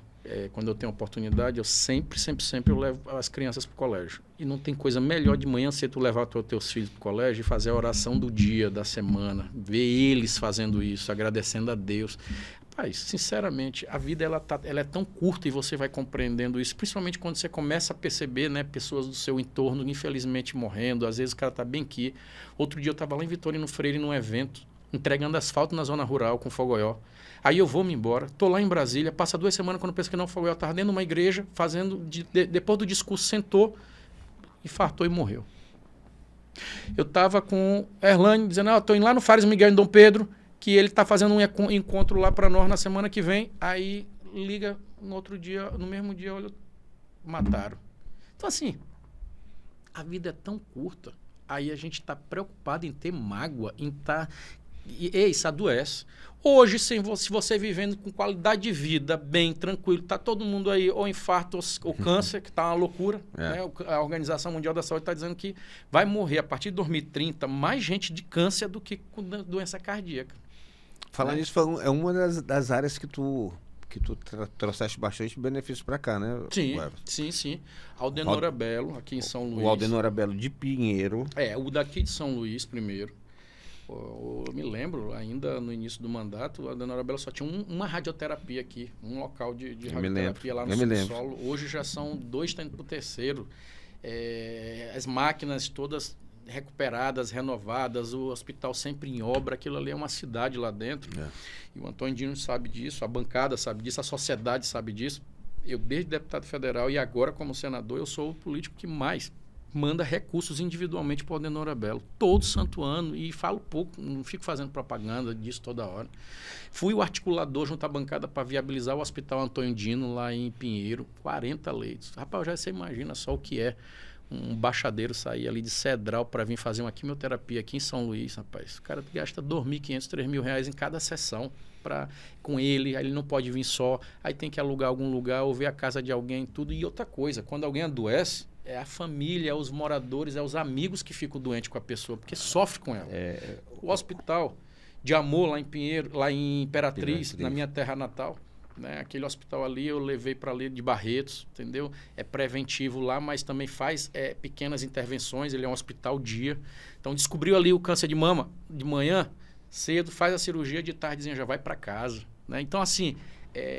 quando eu tenho oportunidade, eu sempre eu levo as crianças para o colégio. E não tem coisa melhor de manhã cedo tu levar teus filhos para o colégio e fazer a oração do dia, da semana. Ver eles fazendo isso, agradecendo a Deus. Rapaz, sinceramente, a vida ela é tão curta e você vai compreendendo isso, principalmente quando você começa a perceber, né, pessoas do seu entorno, infelizmente, morrendo. Às vezes o cara está bem aqui. Outro dia eu estava lá em Vitorino Freire, num evento, entregando asfalto na zona rural com fogoió. Aí eu vou-me embora, estou lá em Brasília, passa 2 semanas quando eu penso que não, o fogoió estava dentro de uma igreja, depois do discurso, sentou, infartou e morreu. Eu estava com Erlane dizendo, estou indo lá no Fares Miguel em Dom Pedro, que ele está fazendo um encontro lá para nós na semana que vem. Aí liga no outro dia, no mesmo dia, olha, mataram. Então assim, a vida é tão curta, aí a gente está preocupado em ter mágoa, em estar... isso adoece. Hoje, se você vivendo com qualidade de vida, bem, tranquilo, está todo mundo aí, ou infarto ou câncer, que está uma loucura. Né? A Organização Mundial da Saúde está dizendo que vai morrer, a partir de 2030, mais gente de câncer do que com doença cardíaca. Falar nisso, é uma das áreas que tu trouxeste bastante benefício para cá, né? Sim. Aldenora Belo, aqui em São Luís. O Aldenora Belo de Pinheiro. O daqui de São Luís primeiro. Eu me lembro, ainda no início do mandato, a Aldenora Belo só tinha uma radioterapia aqui, um local de radioterapia lá no subsolo. Hoje já são 2, está indo para o 3º. As máquinas todas recuperadas, renovadas, o hospital sempre em obra, aquilo ali é uma cidade lá dentro. E o Antônio Dino sabe disso, a bancada sabe disso, a sociedade sabe disso. Eu, desde deputado federal e agora como senador, eu sou o político que mais manda recursos individualmente para o Aldenora Belo, todo santo ano, e falo pouco, não fico fazendo propaganda disso toda hora. Fui o articulador junto à bancada para viabilizar o Hospital Antônio Dino lá em Pinheiro, 40 leitos. Rapaz, já você imagina só o que é um baixadeiro sair ali de Cedral para vir fazer uma quimioterapia aqui em São Luís, rapaz. O cara gasta R$ 2.500, R$ 3.000 em cada sessão com ele, aí ele não pode vir só, aí tem que alugar algum lugar ou ver a casa de alguém, tudo. E outra coisa, quando alguém adoece, é a família, é os moradores, é os amigos que ficam doentes com a pessoa, porque sofre com ela. O hospital de amor lá em Pinheiro, lá em Imperatriz, na minha terra natal, né? Aquele hospital ali eu levei para ali de Barretos, entendeu? É preventivo lá, mas também faz pequenas intervenções, ele é um hospital dia. Então descobriu ali o câncer de mama de manhã, cedo, faz a cirurgia, de tardezinha já vai para casa. Né? Então assim...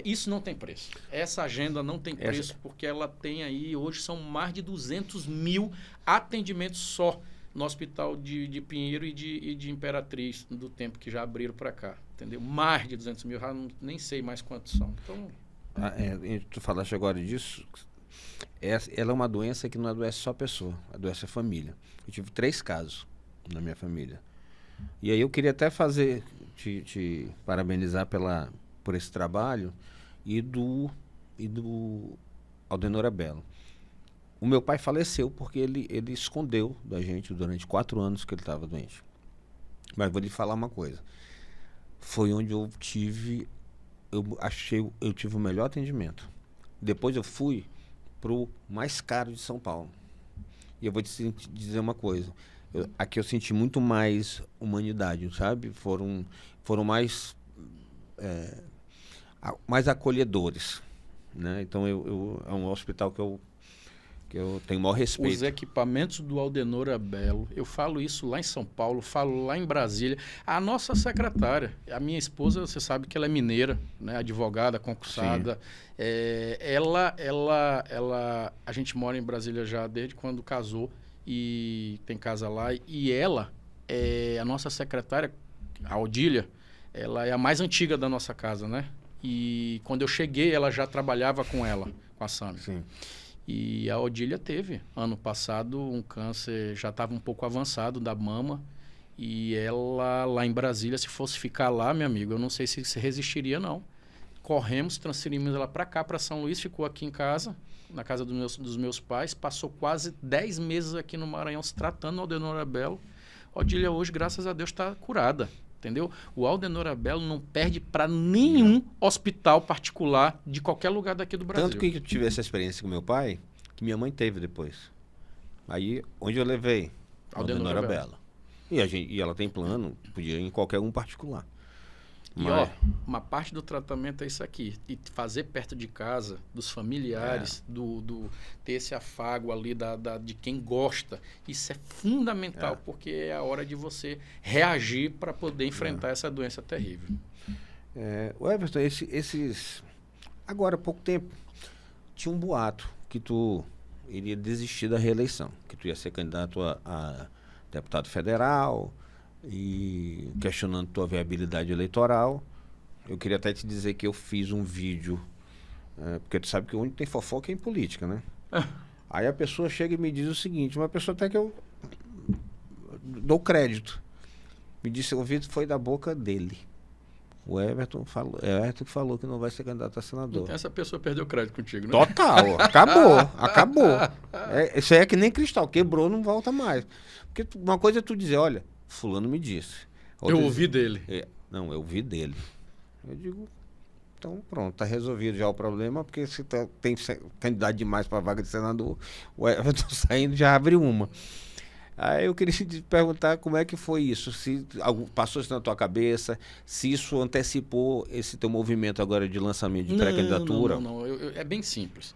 isso não tem preço. Essa agenda não tem preço, porque ela tem aí, hoje são mais de 200 mil atendimentos só no hospital de Pinheiro e de Imperatriz, do tempo que já abriram para cá, entendeu? Mais de 200 mil, nem sei mais quantos são. Então... tu falaste agora disso, ela é uma doença que não adoece só a pessoa, adoece a família. Eu tive 3 casos na minha família. E aí eu queria até te parabenizar por esse trabalho e do Aldenora Belo. O meu pai faleceu porque ele escondeu da gente durante 4 anos que ele estava doente. Mas vou lhe falar uma coisa. Foi onde eu tive o melhor atendimento. Depois eu fui pro mais caro de São Paulo. E eu vou te dizer uma coisa. Aqui eu senti muito mais humanidade, sabe? Foram mais acolhedores, né? Então é um hospital que eu tenho o maior respeito. Os equipamentos do Aldenora Belo, eu falo isso lá em São Paulo, falo lá em Brasília. A nossa secretária, a minha esposa, você sabe que ela é mineira, né? Advogada, concursada. A gente mora em Brasília já desde quando casou e tem casa lá. E ela, a nossa secretária, a Odília, ela é a mais antiga da nossa casa, né? E quando eu cheguei, ela já trabalhava com ela, com a Sami. Sim. E a Odília teve, ano passado, um câncer, já estava um pouco avançado da mama. E ela, lá em Brasília, se fosse ficar lá, meu amigo, eu não sei se resistiria, não. Corremos, transferimos ela para cá, para São Luís, ficou aqui em casa, na casa dos meus pais, passou quase 10 meses aqui no Maranhão se tratando, Aldenor Abelo. Odília hoje, graças a Deus, está curada, entendeu? O Aldenor Abelo não perde para nenhum hospital particular de qualquer lugar daqui do Brasil. Tanto que eu tive essa experiência com meu pai, que minha mãe teve depois. Aí, onde eu levei? Aldenor Abelo. E ela tem plano, podia ir em qualquer um particular. E ó, uma parte do tratamento é isso aqui. E fazer perto de casa, dos familiares, ter esse afago ali de quem gosta. Isso é fundamental, porque é a hora de você reagir para poder enfrentar essa doença terrível. O Everton, agora há pouco tempo, tinha um boato que tu iria desistir da reeleição, que tu ia ser candidato a deputado federal, e questionando tua viabilidade eleitoral. Eu queria até te dizer que eu fiz um vídeo, porque tu sabe que onde tem fofoca é em política, né? Aí a pessoa chega e me diz o seguinte, uma pessoa até que eu dou crédito, me disse, o vídeo foi da boca dele. O Everton falou que não vai ser candidato a senador. Então essa pessoa perdeu crédito contigo, né? Total, acabou. Isso aí é que nem cristal, quebrou, não volta mais. Porque uma coisa é tu dizer, olha, fulano me disse. Eu ouvi dele. Não, eu ouvi dele. Eu digo, então pronto, tá resolvido já o problema, porque se tem candidato demais para vaga de senador, o Everton saindo já abre uma. Aí eu queria te perguntar como é que foi isso, se passou isso na tua cabeça, se isso antecipou esse teu movimento agora de lançamento de pré-candidatura. Não. É bem simples.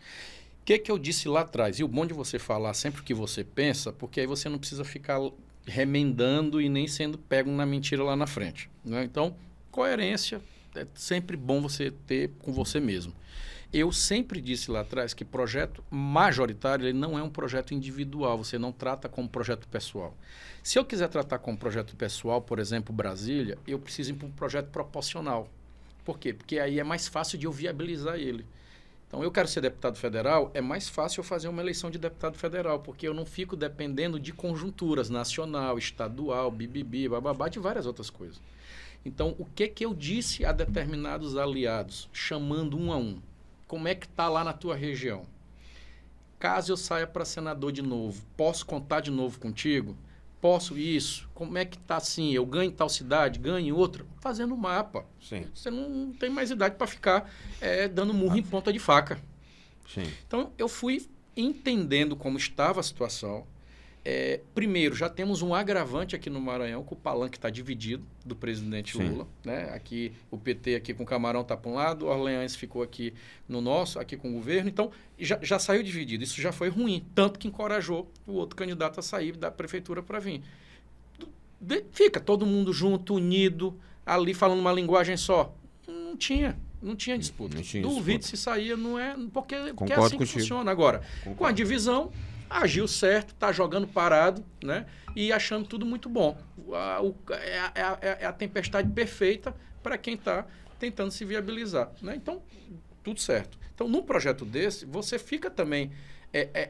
O que eu disse lá atrás? E o bom de você falar sempre o que você pensa, porque aí você não precisa ficar remendando e nem sendo pego na mentira lá na frente, né? Então, coerência é sempre bom você ter com você mesmo. Eu sempre disse lá atrás que projeto majoritário ele não é um projeto individual, você não trata como projeto pessoal. Se eu quiser tratar como projeto pessoal, por exemplo, Brasília, eu preciso ir para um projeto proporcional. Por quê? Porque aí é mais fácil de eu viabilizar ele. Então, eu quero ser deputado federal, é mais fácil eu fazer uma eleição de deputado federal, porque eu não fico dependendo de conjunturas nacional, estadual, bibibi, bababá, de várias outras coisas. Então, o que eu disse a determinados aliados, chamando um a um? Como é que está lá na tua região? Caso eu saia para senador de novo, posso contar de novo contigo? Posso isso? Como é que está assim? Eu ganho em tal cidade, ganho em outra? Fazendo mapa. Sim. Você não tem mais idade para ficar dando murro em ponta de faca. Sim. Então, eu fui entendendo como estava a situação. Primeiro, já temos um agravante aqui no Maranhão, que o palanque está dividido do presidente Lula. Né? Aqui, o PT aqui com o Camarão está para um lado, o Orleans ficou aqui no nosso, aqui com o governo. Então, já saiu dividido. Isso já foi ruim, tanto que encorajou o outro candidato a sair da prefeitura para vir. Fica todo mundo junto, unido, ali falando uma linguagem só. Não tinha disputa. Duvido se saía, não é... Porque é assim que funciona. Agora, com a divisão... Agiu certo, está jogando parado, né? E achando tudo muito bom. É a tempestade perfeita para quem está tentando se viabilizar, né? Então, tudo certo. Então, num projeto desse, você fica também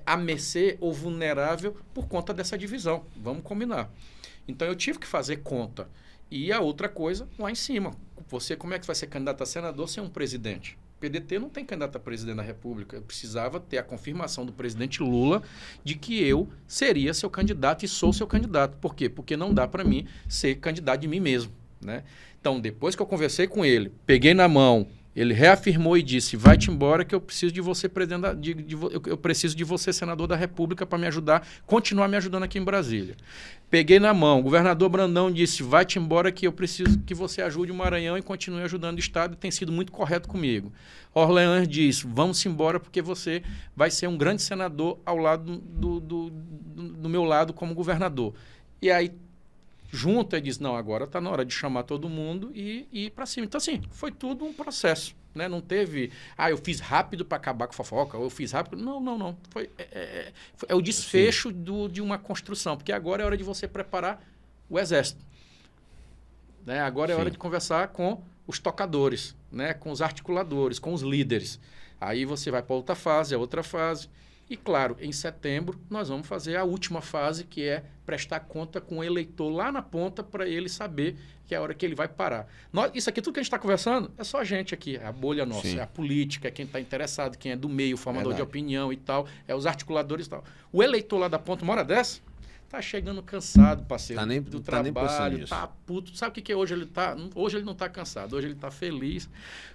à mercê ou vulnerável por conta dessa divisão. Vamos combinar. Então, eu tive que fazer conta. E a outra coisa, lá em cima. Você, como é que vai ser candidato a senador sem um presidente? O PDT não tem candidato a presidente da República. Eu precisava ter a confirmação do presidente Lula de que eu seria seu candidato e sou seu candidato. Por quê? Porque não dá para mim ser candidato de mim mesmo, né? Então, depois que eu conversei com ele, peguei na mão, ele reafirmou e disse, vai-te embora que eu preciso de você eu preciso de você senador da República para me ajudar, continuar me ajudando aqui em Brasília. Peguei na mão, o governador Brandão disse, vai-te embora que eu preciso que você ajude o Maranhão e continue ajudando o Estado, e tem sido muito correto comigo. Orleans disse, vamos embora porque você vai ser um grande senador ao lado do meu lado como governador. E aí, junto, ele disse, não, agora está na hora de chamar todo mundo e ir para cima. Então, assim, foi tudo um processo, né? Não teve, eu fiz rápido para acabar com a fofoca, ou eu fiz rápido. Não. Foi o desfecho de uma construção, porque agora é hora de você preparar o exército. Né? Agora é hora de conversar com os tocadores, né? Com os articuladores, com os líderes. Aí você vai para outra fase, a outra fase. E, claro, em setembro, nós vamos fazer a última fase, que é prestar conta com o eleitor lá na ponta para ele saber que é a hora que ele vai parar. Isso aqui, tudo que a gente está conversando, é só a gente aqui, é a bolha nossa, Sim. é a política, é quem está interessado, quem é do meio, formador de opinião e tal, é os articuladores e tal. O eleitor lá da ponta, uma hora dessa, tá chegando cansado, parceiro, do trabalho, tá puto. Sabe o que hoje ele tá? Hoje ele não tá cansado, hoje ele tá feliz,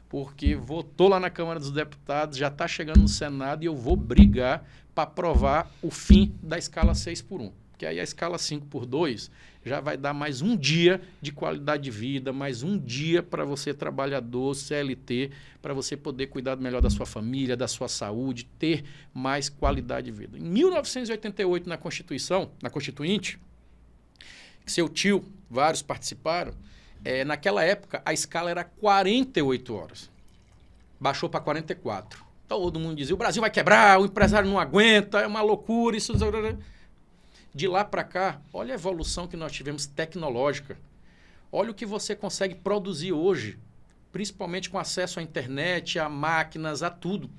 porque votou lá na Câmara dos Deputados, já tá chegando no Senado e eu vou brigar para aprovar o fim da escala 6x1. Porque aí a escala 5x2 já vai dar mais um dia de qualidade de vida, mais um dia para você, trabalhador, CLT, para você poder cuidar melhor da sua família, da sua saúde, ter mais qualidade de vida. Em 1988, na Constituição, na Constituinte, seu tio, vários participaram, naquela época a escala era 48 horas. Baixou para 44. Todo mundo dizia, o Brasil vai quebrar, o empresário não aguenta, é uma loucura, isso... De lá para cá, olha a evolução que nós tivemos tecnológica. Olha o que você consegue produzir hoje, principalmente com acesso à internet, a máquinas, a tudo.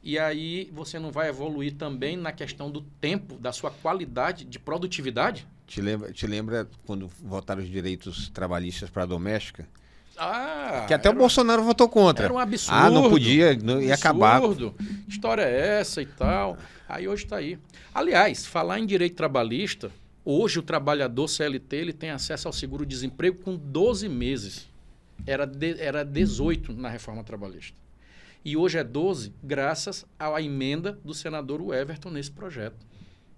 E aí você não vai evoluir também na questão do tempo, da sua qualidade de produtividade? Te lembra quando votaram os direitos trabalhistas para a doméstica? Ah, que até o Bolsonaro votou contra. Era um absurdo. Ah, não podia, não, ia acabar. Que história é essa e tal? Aí hoje está aí. Aliás, falar em direito trabalhista, hoje o trabalhador CLT ele tem acesso ao seguro-desemprego com 12 meses. Era 18 na reforma trabalhista. E hoje é 12 graças à emenda do senador Everton nesse projeto,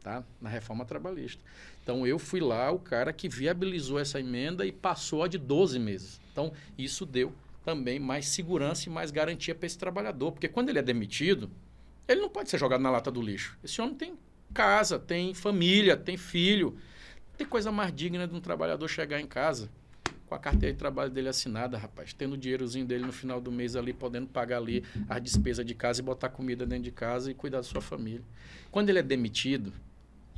tá? Na reforma trabalhista. Então, eu fui lá, o cara que viabilizou essa emenda e passou a de 12 meses. Então, isso deu também mais segurança e mais garantia para esse trabalhador. Porque quando ele é demitido, ele não pode ser jogado na lata do lixo. Esse homem tem casa, tem família, tem filho. Tem coisa mais digna de um trabalhador chegar em casa com a carteira de trabalho dele assinada, rapaz. Tendo o dinheirozinho dele no final do mês ali, podendo pagar ali a despesa de casa e botar comida dentro de casa e cuidar da sua família. Quando ele é demitido,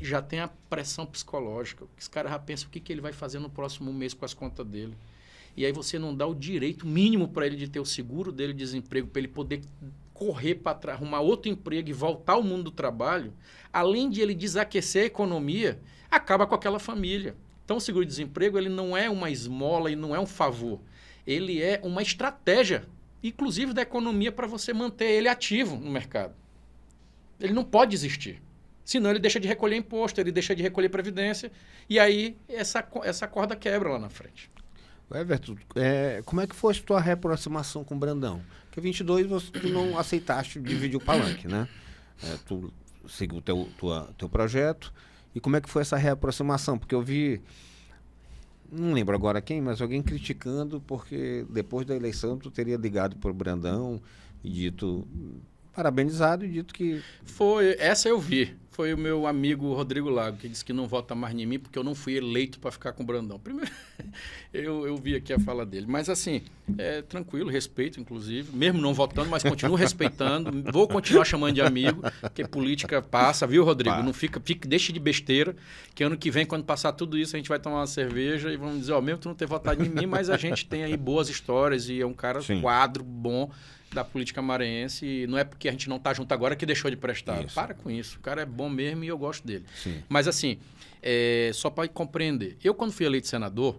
já tem a pressão psicológica. Esse cara já pensa o que ele vai fazer no próximo mês com as contas dele. E aí você não dá o direito mínimo para ele de ter o seguro dele de desemprego, para ele poder correr para trás, arrumar outro emprego e voltar ao mundo do trabalho. Além de ele desaquecer a economia, acaba com aquela família. Então, o seguro-desemprego ele não é uma esmola e não é um favor. Ele é uma estratégia, inclusive da economia, para você manter ele ativo no mercado. Ele não pode desistir. Senão ele deixa de recolher imposto, ele deixa de recolher previdência, e aí essa corda quebra lá na frente. Everton, como é que foi a tua reaproximação com o Brandão? Porque 22 tu não aceitaste dividir o palanque, né? Tu seguiu o teu projeto. E como é que foi essa reaproximação? Porque eu vi, não lembro agora quem, mas alguém criticando porque depois da eleição tu teria ligado para o Brandão e dito... parabenizado e dito que... Essa eu vi. Foi o meu amigo Rodrigo Lago, que disse que não vota mais em mim porque eu não fui eleito para ficar com o Brandão. Primeiro, eu vi aqui a fala dele. Mas assim, tranquilo, respeito, inclusive. Mesmo não votando, mas continuo respeitando. Vou continuar chamando de amigo, porque política passa, viu, Rodrigo? Não deixe de besteira, que ano que vem, quando passar tudo isso, a gente vai tomar uma cerveja e vamos dizer, mesmo tu não ter votado em mim, mas a gente tem aí boas histórias e é um cara quadro bom da política maranhense, e não é porque a gente não está junto agora que deixou de prestar. Isso. Para com isso. O cara é bom mesmo e eu gosto dele. Sim. Mas assim, só para compreender, eu quando fui eleito senador,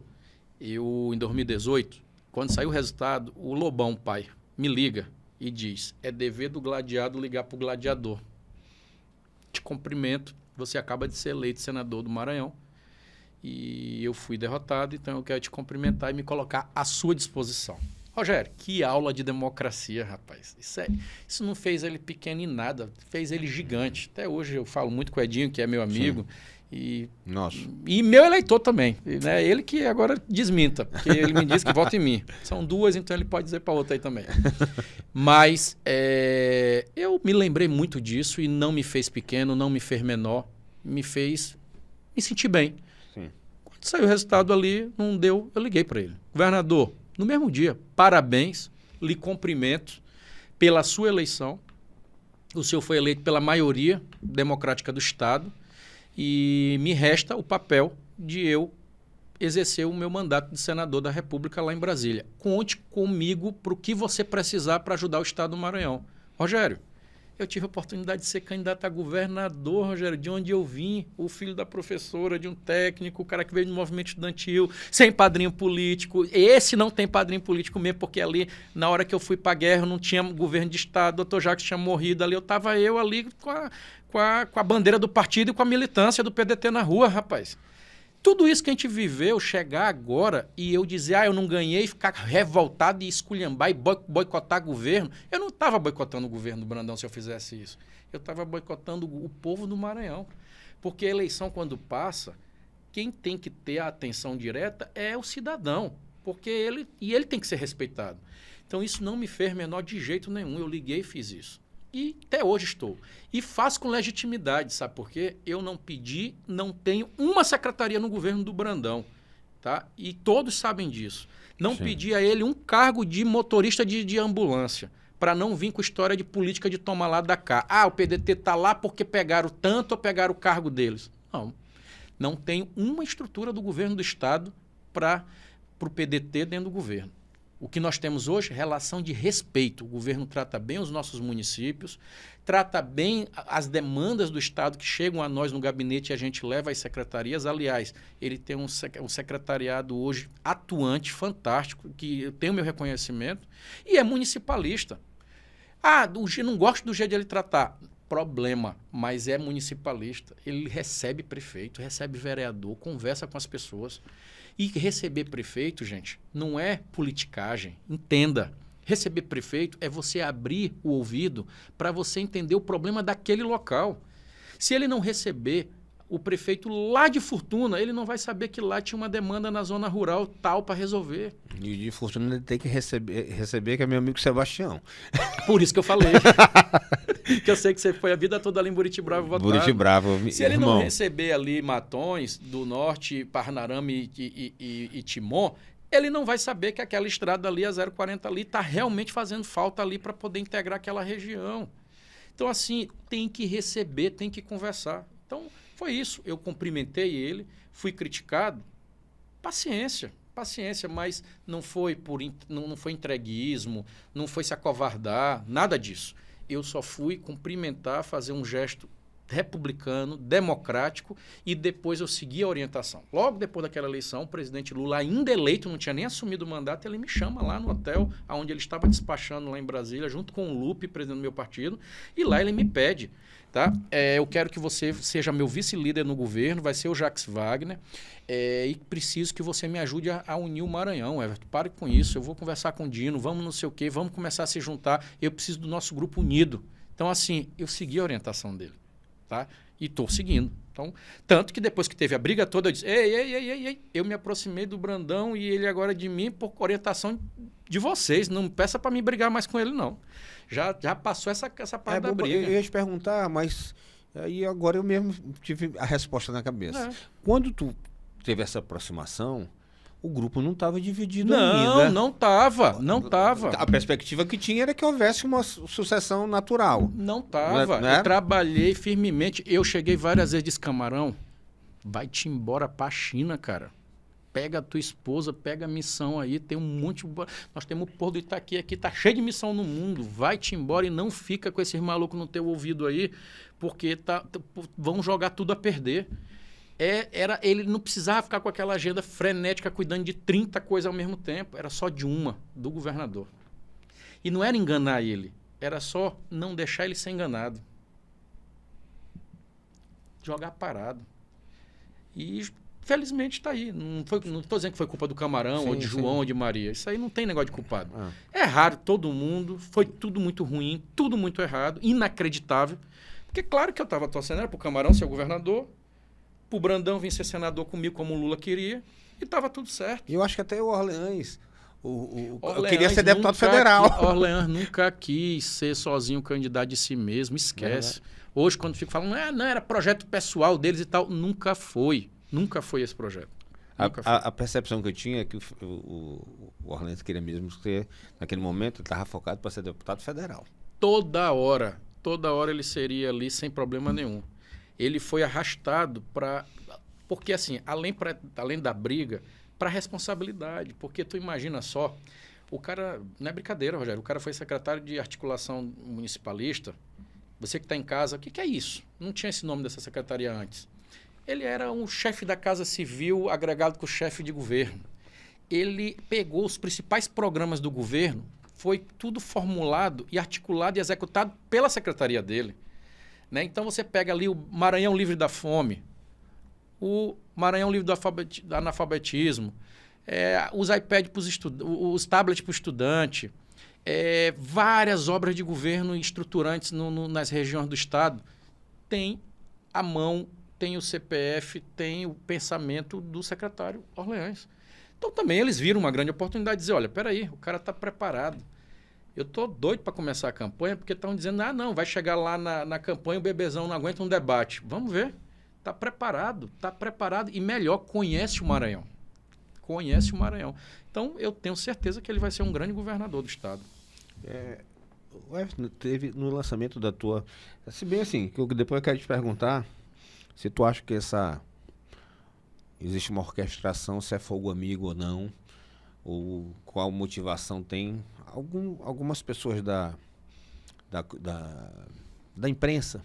em 2018, quando saiu o resultado, o Lobão, pai, me liga e diz, é dever do gladiado ligar para o gladiador. Te cumprimento, você acaba de ser eleito senador do Maranhão e eu fui derrotado, então eu quero te cumprimentar e me colocar à sua disposição. Rogério, que aula de democracia, rapaz. Isso não fez ele pequeno em nada, fez ele gigante. Até hoje eu falo muito com o Edinho, que é meu amigo. Nossa. E meu eleitor também. Né? Ele que agora desminta, porque ele me disse que vota em mim. São duas, então ele pode dizer para outra aí também. Mas eu me lembrei muito disso e não me fez pequeno, não me fez menor, me fez me sentir bem. Sim. Quando saiu o resultado ali, não deu, eu liguei para ele. Governador, no mesmo dia, parabéns, lhe cumprimento pela sua eleição. O senhor foi eleito pela maioria democrática do Estado e me resta o papel de eu exercer o meu mandato de senador da República lá em Brasília. Conte comigo para o que você precisar para ajudar o Estado do Maranhão. Rogério, Eu tive a oportunidade de ser candidato a governador, Rogério, de onde eu vim, o filho da professora, de um técnico, o cara que veio do movimento estudantil, sem padrinho político. Esse não tem padrinho político mesmo, porque ali, na hora que eu fui para a guerra, não tinha governo de Estado, o doutor Jacques tinha morrido ali, estava eu ali com a bandeira do partido e com a militância do PDT na rua, rapaz. Tudo isso que a gente viveu, chegar agora e eu dizer, eu não ganhei, ficar revoltado e esculhambar e boicotar governo. Eu não estava boicotando o governo do Brandão se eu fizesse isso. Eu estava boicotando o povo do Maranhão. Porque a eleição, quando passa, quem tem que ter a atenção direta é o cidadão. Porque ele tem que ser respeitado. Então, isso não me fez menor de jeito nenhum. Eu liguei e fiz isso. E até hoje estou. E faço com legitimidade, sabe por quê? Eu não pedi, não tenho uma secretaria no governo do Brandão, tá? E todos sabem disso. Não pedi a ele um cargo de motorista de ambulância, para não vir com história de política de tomar lá da cá. O PDT está lá porque pegaram tanto ou pegaram o cargo deles. Não. Não tenho uma estrutura do governo do Estado para o PDT dentro do governo. O que nós temos hoje é relação de respeito. O governo trata bem os nossos municípios, trata bem as demandas do Estado que chegam a nós no gabinete e a gente leva às secretarias. Aliás, ele tem um secretariado hoje atuante, fantástico, que eu tenho meu reconhecimento, e é municipalista. Não gosto do jeito de ele tratar. Problema, mas é municipalista. Ele recebe prefeito, recebe vereador, conversa com as pessoas. E receber prefeito, gente, não é politicagem. Entenda. Receber prefeito é você abrir o ouvido para você entender o problema daquele local. Se ele não receber o prefeito lá de Fortuna, ele não vai saber que lá tinha uma demanda na zona rural tal para resolver. E de Fortuna ele tem que receber que é meu amigo Sebastião. Por isso que eu falei. Que eu sei que você foi a vida toda ali em Buritibrava votado. Buritibrava, Se ele não receber ali Matões, do Norte, Parnarama e Timon, ele não vai saber que aquela estrada ali, a 040 ali, está realmente fazendo falta ali para poder integrar aquela região. Então, assim, tem que receber, tem que conversar. Então, foi isso. Eu cumprimentei ele, fui criticado. Paciência, mas não foi não foi entreguismo, não foi se acovardar, nada disso. Eu só fui cumprimentar, fazer um gesto republicano, democrático, e depois eu segui a orientação. Logo depois daquela eleição, o presidente Lula, ainda eleito, não tinha nem assumido o mandato, ele me chama lá no hotel, onde ele estava despachando lá em Brasília, junto com o Lupe, presidente do meu partido, e lá ele me pede, tá? Eu quero que você seja meu vice-líder no governo, vai ser o Jacques Wagner, e preciso que você me ajude a unir o Maranhão, Everton. Pare com isso, eu vou conversar com o Dino, vamos não sei o quê, vamos começar a se juntar, eu preciso do nosso grupo unido. Então, assim, eu segui a orientação dele. Tá? E estou seguindo. Então, tanto que depois que teve a briga toda, eu disse, ei, eu me aproximei do Brandão e ele agora de mim por orientação de vocês. Não peça para me brigar mais com ele, não. Já passou essa parte da briga. Eu ia te perguntar, mas aí agora eu mesmo tive a resposta na cabeça. Quando tu teve essa aproximação, o grupo não estava dividido ainda. Não estava. A perspectiva que tinha era que houvesse uma sucessão natural. Não estava. Né? Eu trabalhei firmemente. Eu cheguei várias vezes, disse, Camarão, vai-te embora pra China, cara. Pega a tua esposa, pega a missão aí, tem um monte... Nós temos o Porto do Itaqui aqui, tá cheio de missão no mundo. Vai-te embora e não fica com esses malucos no teu ouvido aí, porque vão jogar tudo a perder. Ele não precisava ficar com aquela agenda frenética cuidando de 30 coisas ao mesmo tempo. Era só de uma, do governador. E não era enganar ele. Era só não deixar ele ser enganado. Jogar parado. E, felizmente, está aí. Não estou dizendo que foi culpa do Camarão, ou de João, ou de Maria. Isso aí não tem negócio de culpado. É raro, todo mundo. Foi tudo muito ruim, tudo muito errado, inacreditável. Porque, claro que eu estava torcendo, era para o Camarão ser o governador, o Brandão vir ser senador comigo como o Lula queria, e estava tudo certo. E eu acho que até o Orleans, eu queria ser deputado federal. Orleans nunca quis ser sozinho candidato de si mesmo, esquece. Hoje, quando fico falando, não, era projeto pessoal deles e tal, nunca foi esse projeto. A percepção que eu tinha é que o Orleans queria mesmo ter, naquele momento, ele estava focado para ser deputado federal. Toda hora ele seria ali sem problema nenhum. Ele foi arrastado porque assim, além da briga, para responsabilidade, porque tu imagina só, o cara, não é brincadeira, Rogério, o cara foi secretário de articulação municipalista Você que está em casa, o que é isso? Não tinha esse nome dessa secretaria antes. Ele era um chefe da Casa Civil agregado com o chefe de governo. Ele pegou os principais programas do governo, foi tudo formulado e articulado e executado pela secretaria dele. Né? Então você pega ali o Maranhão Livre da Fome, o Maranhão Livre do Analfabetismo, os iPads para os tablets para o estudante, várias obras de governo estruturantes nas regiões do estado. Tem a mão, tem o CPF, tem o pensamento do secretário Orleans. Então também eles viram uma grande oportunidade de dizer, olha, peraí, o cara está preparado. Eu estou doido para começar a campanha porque estão dizendo, não, vai chegar lá na campanha, o bebezão não aguenta um debate. Vamos ver. Está preparado e melhor, conhece o Maranhão. Conhece o Maranhão. Então, eu tenho certeza que ele vai ser um grande governador do estado. O Everton teve no lançamento da tua... Se bem assim, depois eu quero te perguntar se tu acha que existe uma orquestração, se é fogo amigo ou não, ou qual motivação tem. Algumas pessoas da imprensa...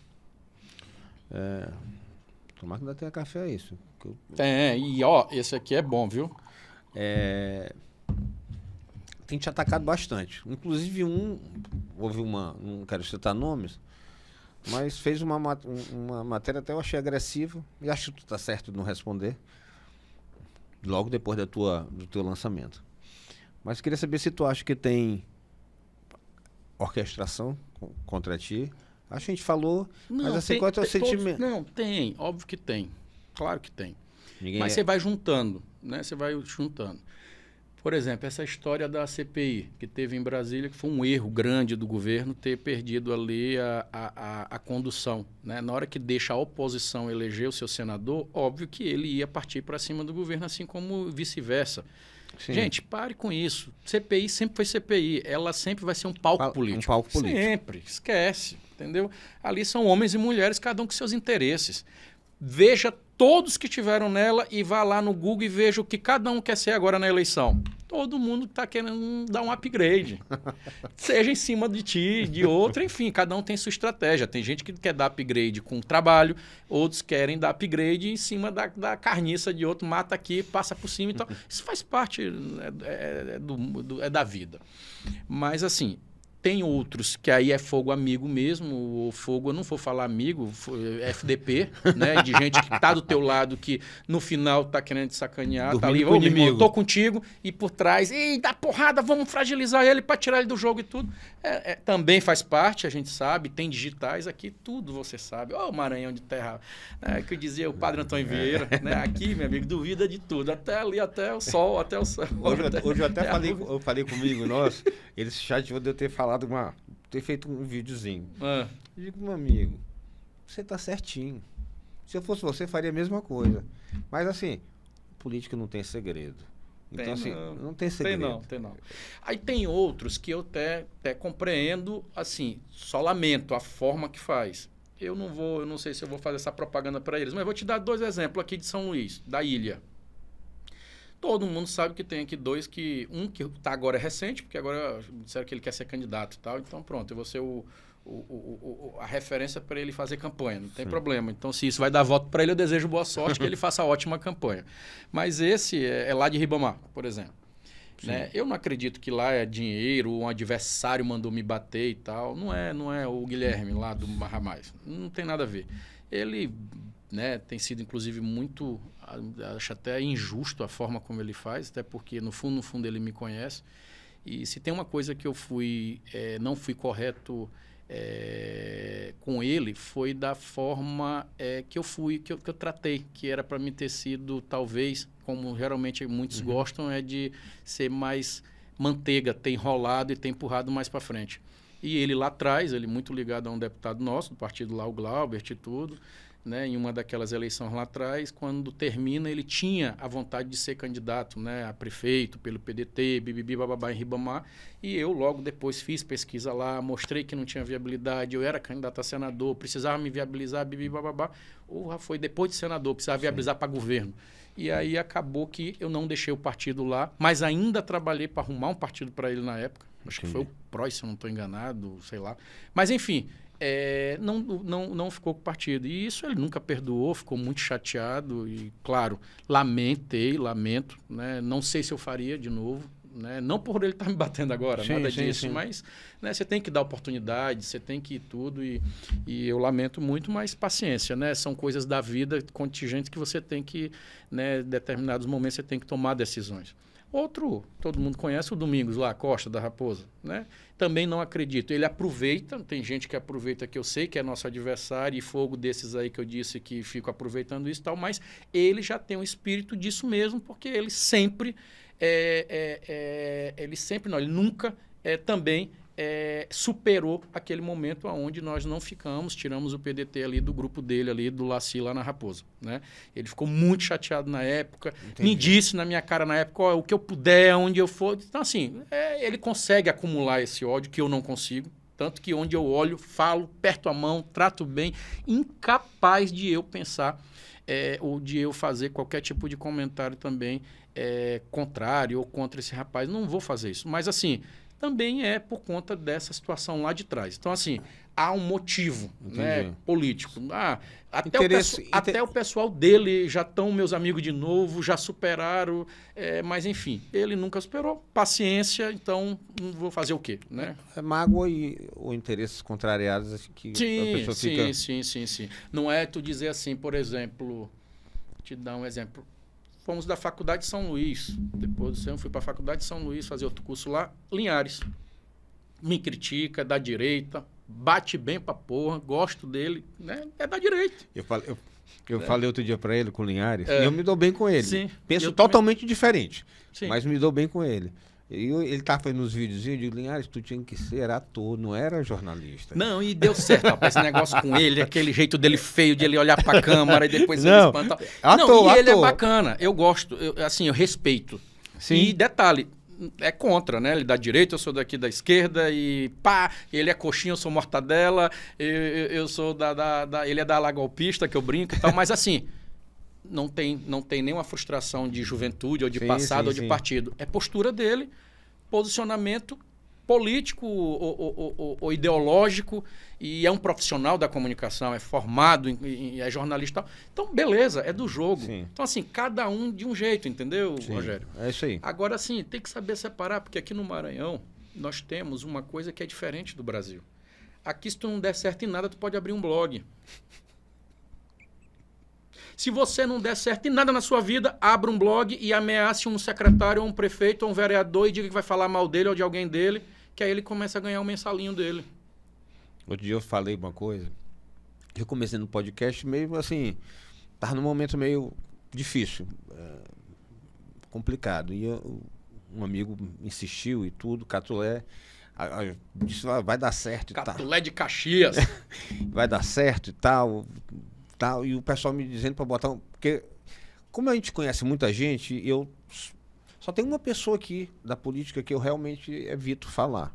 Tomara que ainda tenha café, é isso. E esse aqui é bom, viu? Tem te atacado bastante. Inclusive houve não quero citar nomes, mas fez uma matéria até eu achei agressiva, e acho que tu tá certo de não responder, logo depois do teu lançamento. Mas queria saber se tu acha que tem orquestração contra ti. Acho que a gente falou, mas assim, qual é o teu sentimento? Não, tem, óbvio que tem. Claro que tem. Mas você vai juntando, né? Você vai juntando. Por exemplo, essa história da CPI, que teve em Brasília, que foi um erro grande do governo ter perdido ali a condução. Né? Na hora que deixa a oposição eleger o seu senador, óbvio que ele ia partir para cima do governo, assim como vice-versa. Sim. Gente, pare com isso. CPI sempre foi CPI. Ela sempre vai ser um palco político. Um palco político. Sempre. Esquece. Entendeu? Ali são homens e mulheres, cada um com seus interesses. Veja todos que tiveram nela e vá lá no Google e veja o que cada um quer ser agora na eleição. Todo mundo está querendo dar um upgrade. Seja em cima de ti, de outro, enfim, cada um tem sua estratégia. Tem gente que quer dar upgrade com trabalho, outros querem dar upgrade em cima da carniça de outro, mata aqui, passa por cima e tal. Isso faz parte da vida. Mas assim, tem outros que aí é fogo amigo mesmo, ou fogo, eu não vou falar amigo, FDP, né? De gente que tá do teu lado, que no final tá querendo te sacanear, tá ali, inimigo. Tô contigo, e por trás, dá porrada, vamos fragilizar ele para tirar ele do jogo e tudo. Também faz parte, a gente sabe, tem digitais aqui, tudo você sabe. Ó, o Maranhão de terra, que dizia o padre Antônio Vieira, né? Aqui, meu amigo, duvida de tudo, até ali, até o sol, até o céu. Hoje eu até falei comigo, nossa, ele se chateou de eu ter falado ter feito um videozinho. Eu digo, meu amigo, você tá certinho. Se eu fosse você, faria a mesma coisa. Mas assim, política não tem segredo. Então, assim, não tem segredo. Tem não. Aí tem outros que eu até compreendo, assim, só lamento a forma que faz. Eu não sei se eu vou fazer essa propaganda para eles, mas eu vou te dar 2 exemplos aqui de São Luís, da ilha. Todo mundo sabe que tem aqui 2, um que está agora recente, porque agora disseram que ele quer ser candidato e tal, então pronto, eu vou ser a referência para ele fazer campanha, não tem problema. Então, se isso vai dar voto para ele, eu desejo boa sorte, que ele faça ótima campanha. Mas esse é lá de Ribamar, por exemplo. Né? Eu não acredito que lá é dinheiro, um adversário mandou me bater e tal. Não é o Guilherme lá do Marramais. Não tem nada a ver. Ele, né, tem sido, inclusive, muito... Acho até injusto a forma como ele faz, até porque, no fundo, ele me conhece. E se tem uma coisa que eu não fui correto com ele, foi da forma que eu tratei, que era para mim ter sido, talvez, como geralmente muitos gostam, de ser mais manteiga, ter enrolado e ter empurrado mais para frente. E ele lá atrás, ele muito ligado a um deputado nosso, do partido lá, o Glaubert e tudo, né, em uma daquelas eleições lá atrás, quando termina, ele tinha a vontade de ser candidato, né, a prefeito pelo PDT, bibibi, bababá, em Ribamar, e eu logo depois fiz pesquisa lá, mostrei que não tinha viabilidade, eu era candidato a senador, precisava me viabilizar, bibibi, bababá, foi depois de senador, precisava viabilizar para governo. E aí acabou que eu não deixei o partido lá, mas ainda trabalhei para arrumar um partido para ele na época, acho que foi o PROS, se eu não estou enganado, sei lá. Mas enfim, não ficou com o partido. E isso ele nunca perdoou, ficou muito chateado e, claro, lamento, né? Não sei se eu faria de novo, né? Não por ele estar me batendo agora, nada disso, mas, né, você tem que dar oportunidade, você tem que ir tudo e eu lamento muito, mas paciência, né? São coisas da vida contingentes que você tem que, né, em determinados momentos você tem que tomar decisões. Outro, todo mundo conhece o Domingos lá, Costa da Raposa, né? Também não acredito. Ele aproveita, tem gente que aproveita que eu sei que é nosso adversário e fogo desses aí que eu disse que fico aproveitando isso e tal, mas ele já tem um espírito disso mesmo, porque ele sempre, ele nunca também superou aquele momento onde nós não ficamos, tiramos o PDT ali do grupo dele ali, do Laci lá na Raposa, né? Ele ficou muito chateado na época, me disse na minha cara na época, o que eu puder, onde eu for. Então, assim, ele consegue acumular esse ódio que eu não consigo, tanto que onde eu olho, falo, aperto a mão, trato bem, incapaz de eu pensar ou de eu fazer qualquer tipo de comentário também contrário ou contra esse rapaz. Não vou fazer isso, mas assim, também é por conta dessa situação lá de trás. Então, assim, há um motivo, né, político. Até o pessoal dele já estão meus amigos de novo, já superaram, mas, enfim, ele nunca superou. Paciência, então, não vou fazer o quê, né? É mágoa ou interesses contrariados que a pessoa fica... Sim. Não é tu dizer assim, por exemplo, te dar um exemplo. Fomos da Faculdade de São Luís. Depois eu fui para a Faculdade de São Luís fazer outro curso lá. Linhares. Me critica, da direita, bate bem pra porra, gosto dele, né? É da direita. Eu falei outro dia para ele, com o Linhares, e eu me dou bem com ele. Sim, Penso totalmente diferente, sim, mas me dou bem com ele. Ele tá fazendo uns vídeos, eu digo, Linhares, tu tinha que ser ator, não era jornalista. Não, e deu certo, rapaz, esse negócio com ele, aquele jeito dele feio de ele olhar pra câmera e depois ele espanta. Ele é bacana, eu gosto, eu respeito. Sim. E detalhe, é contra, né? Ele da direita, eu sou daqui da esquerda e pá, ele é coxinha, eu sou mortadela, eu sou ele é da Lagolpista, que eu brinco e tal, mas assim... Não tem nenhuma frustração de juventude ou de passado ou de partido. É postura dele, posicionamento político ou ideológico, e é um profissional da comunicação, é formado, é jornalista. Então, beleza, é do jogo. Sim. Então, assim, cada um de um jeito, entendeu, Rogério? É isso aí. Agora, assim, tem que saber separar, porque aqui no Maranhão nós temos uma coisa que é diferente do Brasil. Aqui, se tu não der certo em nada, tu pode abrir um blog. Se você não der certo em nada na sua vida, abra um blog e ameace um secretário, ou um prefeito, ou um vereador e diga que vai falar mal dele ou de alguém dele, que aí ele começa a ganhar um mensalinho dele. Outro dia eu falei uma coisa. Eu comecei no podcast meio assim, estava num momento meio difícil, complicado. E um amigo insistiu e tudo, Catulé, disse, vai dar certo e tal. Catulé de Caxias. Vai dar certo e tal. E o pessoal me dizendo para botar porque como a gente conhece muita gente, eu só tenho uma pessoa aqui da política que eu realmente evito falar.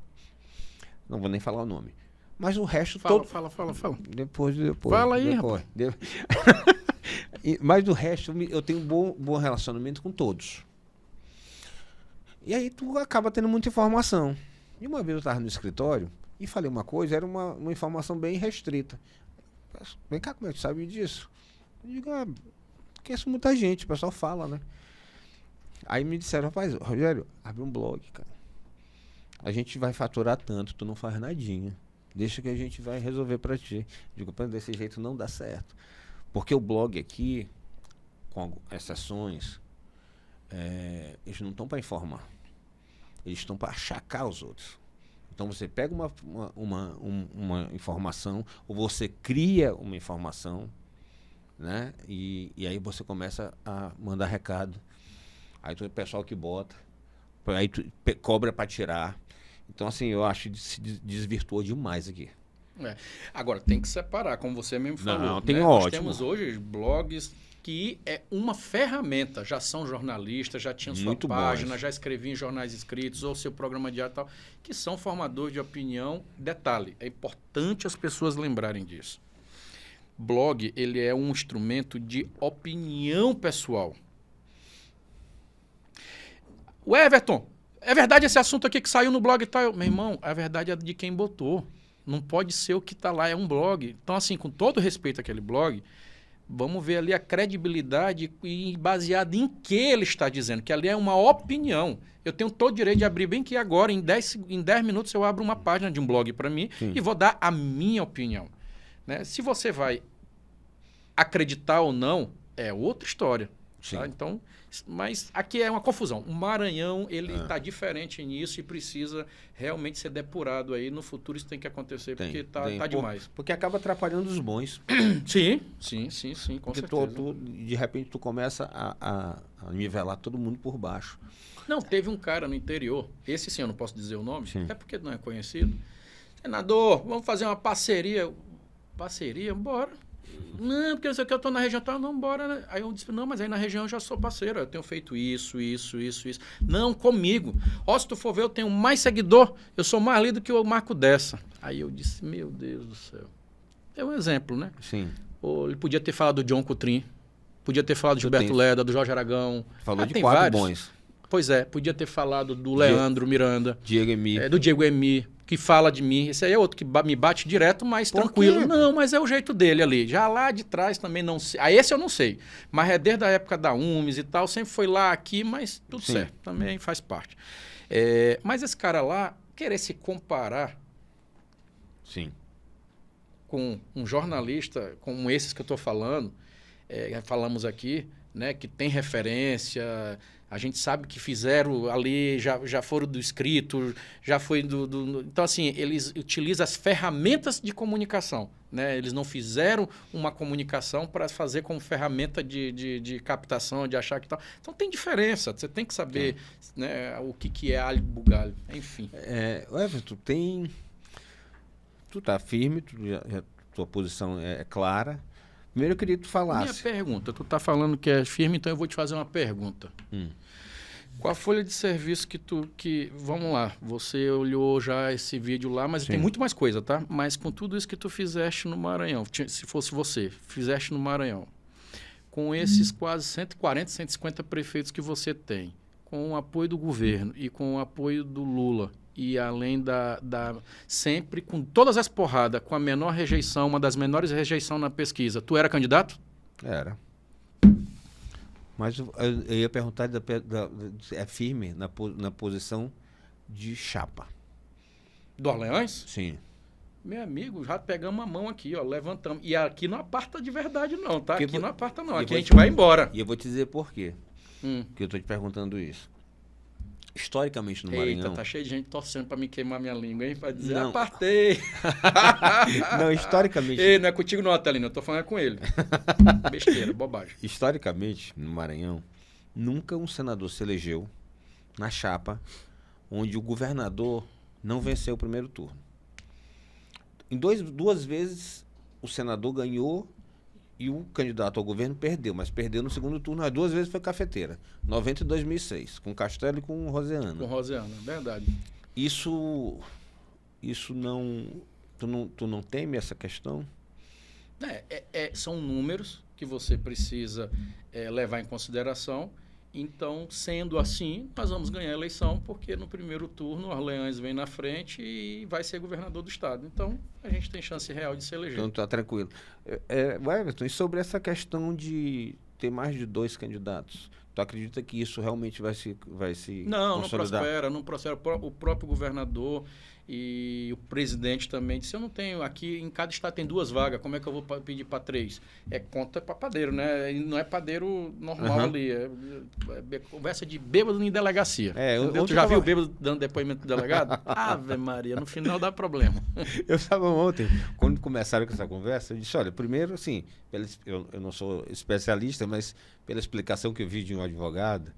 Não vou nem falar o nome. Mas o resto fala. Depois. Fala aí, rapaz. Mas do resto eu tenho um bom relacionamento com todos. E aí tu acaba tendo muita informação. E uma vez eu estava no escritório e falei uma coisa, era uma informação bem restrita. Vem cá, como é que tu sabe disso? Eu digo, conheço muita gente, o pessoal fala, né? Aí me disseram, rapaz, Rogério, abre um blog, cara. A gente vai faturar tanto, tu não faz nadinha. Deixa que a gente vai resolver pra ti. Eu digo, desse jeito não dá certo. Porque o blog aqui, com exceções, eles não estão para informar. Eles estão para achacar os outros. Então você pega uma informação, ou você cria uma informação, né? E aí você começa a mandar recado. Aí tu é o pessoal que bota, aí tu cobra para tirar. Então, assim, eu acho que se desvirtuou demais aqui. Agora, tem que separar, como você mesmo falou. Não, tem ótimo. Nós temos hoje blogs que é uma ferramenta, já são jornalistas, já tinham sua página, já escreviam em jornais escritos, ou seu programa diário e tal, que são formadores de opinião. Detalhe, é importante as pessoas lembrarem disso. Blog, ele é um instrumento de opinião pessoal. O Everton, é verdade esse assunto aqui que saiu no blog e tal? Meu irmão, a verdade é de quem botou. Não pode ser o que está lá, é um blog. Então, assim, com todo respeito àquele blog, vamos ver ali a credibilidade e baseado em que ele está dizendo, que ali é uma opinião. Eu tenho todo o direito de abrir bem que agora, em 10 minutos, eu abro uma página de um blog para mim e vou dar a minha opinião. Né? Se você vai acreditar ou não, é outra história. Tá? Então, mas aqui é uma confusão. O Maranhão, ele está diferente nisso e precisa realmente ser depurado aí. No futuro isso tem que acontecer, porque está demais. Porque acaba atrapalhando os bons. Sim, com porque certeza. De repente tu começa a nivelar todo mundo por baixo. Não, teve um cara no interior, esse sim eu não posso dizer o nome, até porque não é conhecido. Senador, vamos fazer uma parceria. Parceria? Bora. Não, porque não sei o que, eu estou na região tal, não, bora. Né? Aí eu disse, não, mas aí na região eu já sou parceiro, eu tenho feito isso. Não, comigo. Ó, se tu for ver, eu tenho mais seguidor, eu sou mais lido que o Marco Dessa. Aí eu disse, meu Deus do céu. É um exemplo, né? Sim. Ou ele podia ter falado do John Coutrin, podia ter falado do Gilberto Leda, do Jorge Aragão. Falou de 4 bons. Pois é, podia ter falado do Leandro Miranda. Diego Emi. Do Diego Emi, que fala de mim. Esse aí é outro que me bate direto, mas tranquilo. Quê? Não, mas é o jeito dele ali. Já lá de trás também não sei. Esse eu não sei. Mas é desde a época da UMES e tal. Sempre foi lá, aqui, mas tudo certo. Também faz parte. Mas esse cara lá, querer se comparar com um jornalista como esses que eu estou falando, falamos aqui, né, que tem referência... A gente sabe que fizeram ali, já foram do escrito, já foi Então, assim, eles utilizam as ferramentas de comunicação. Né? Eles não fizeram uma comunicação para fazer como ferramenta de captação, de achar que tal. Então, tem diferença. Você tem que saber né, o que é alho e bugalho. Enfim. Everton, tu tá firme, tua posição é clara. Primeiro eu queria que tu falasse. Minha pergunta, tu tá falando que é firme, então eu vou te fazer uma pergunta. Com a folha de serviço vamos lá, você olhou já esse vídeo lá, mas tem muito mais coisa, tá? Mas com tudo isso que tu fizeste no Maranhão, se fosse você, fizeste no Maranhão, com esses quase 140, 150 prefeitos que você tem, com o apoio do governo e com o apoio do Lula, e além sempre com todas as porradas, com a menor rejeição, uma das menores rejeições na pesquisa, tu era candidato? Era. Mas eu ia perguntar, é firme na posição de chapa. Do Orleans? Sim. Meu amigo, já pegamos a mão aqui, ó, levantamos. E aqui não aparta de verdade não, tá? Aqui não aparta não, aqui a gente vai embora. E eu vou te dizer por quê que eu tô te perguntando isso. Historicamente no Maranhão... Eita, tá cheio de gente torcendo pra me queimar minha língua, hein? Pra dizer, apartei. Não, historicamente... Ei, não é contigo não, Atelino, eu tô falando com ele. Besteira, bobagem. Historicamente, no Maranhão, nunca um senador se elegeu na chapa onde o governador não venceu o primeiro turno. Em duas vezes, o senador ganhou e o candidato ao governo perdeu, mas perdeu no segundo turno. As 2 vezes foi cafeteira. 90 e 2006, com Castelo e com Roseana. Com Roseana, verdade. Isso não... Tu não teme essa questão? São números que você precisa levar em consideração. Então, sendo assim, nós vamos ganhar a eleição, porque no primeiro turno o Orleans vem na frente e vai ser governador do estado. Então, a gente tem chance real de se eleger. Então, tá tranquilo. Everton, e sobre essa questão de ter mais de 2 candidatos? Tu acredita que isso realmente vai se consolidar? Não prospera. O próprio governador e o presidente também disse, eu não tenho, aqui em cada estado tem 2 vagas, como é que eu vou pedir para 3? Conta para padeiro, né? Não é padeiro normal ali, conversa de bêbado em delegacia. Tu já viu o bêbado dando depoimento do delegado? Ave Maria, no final dá problema. Eu estava ontem, quando começaram com essa conversa, eu disse, olha, primeiro assim, eu não sou especialista, mas pela explicação que eu vi de um advogado,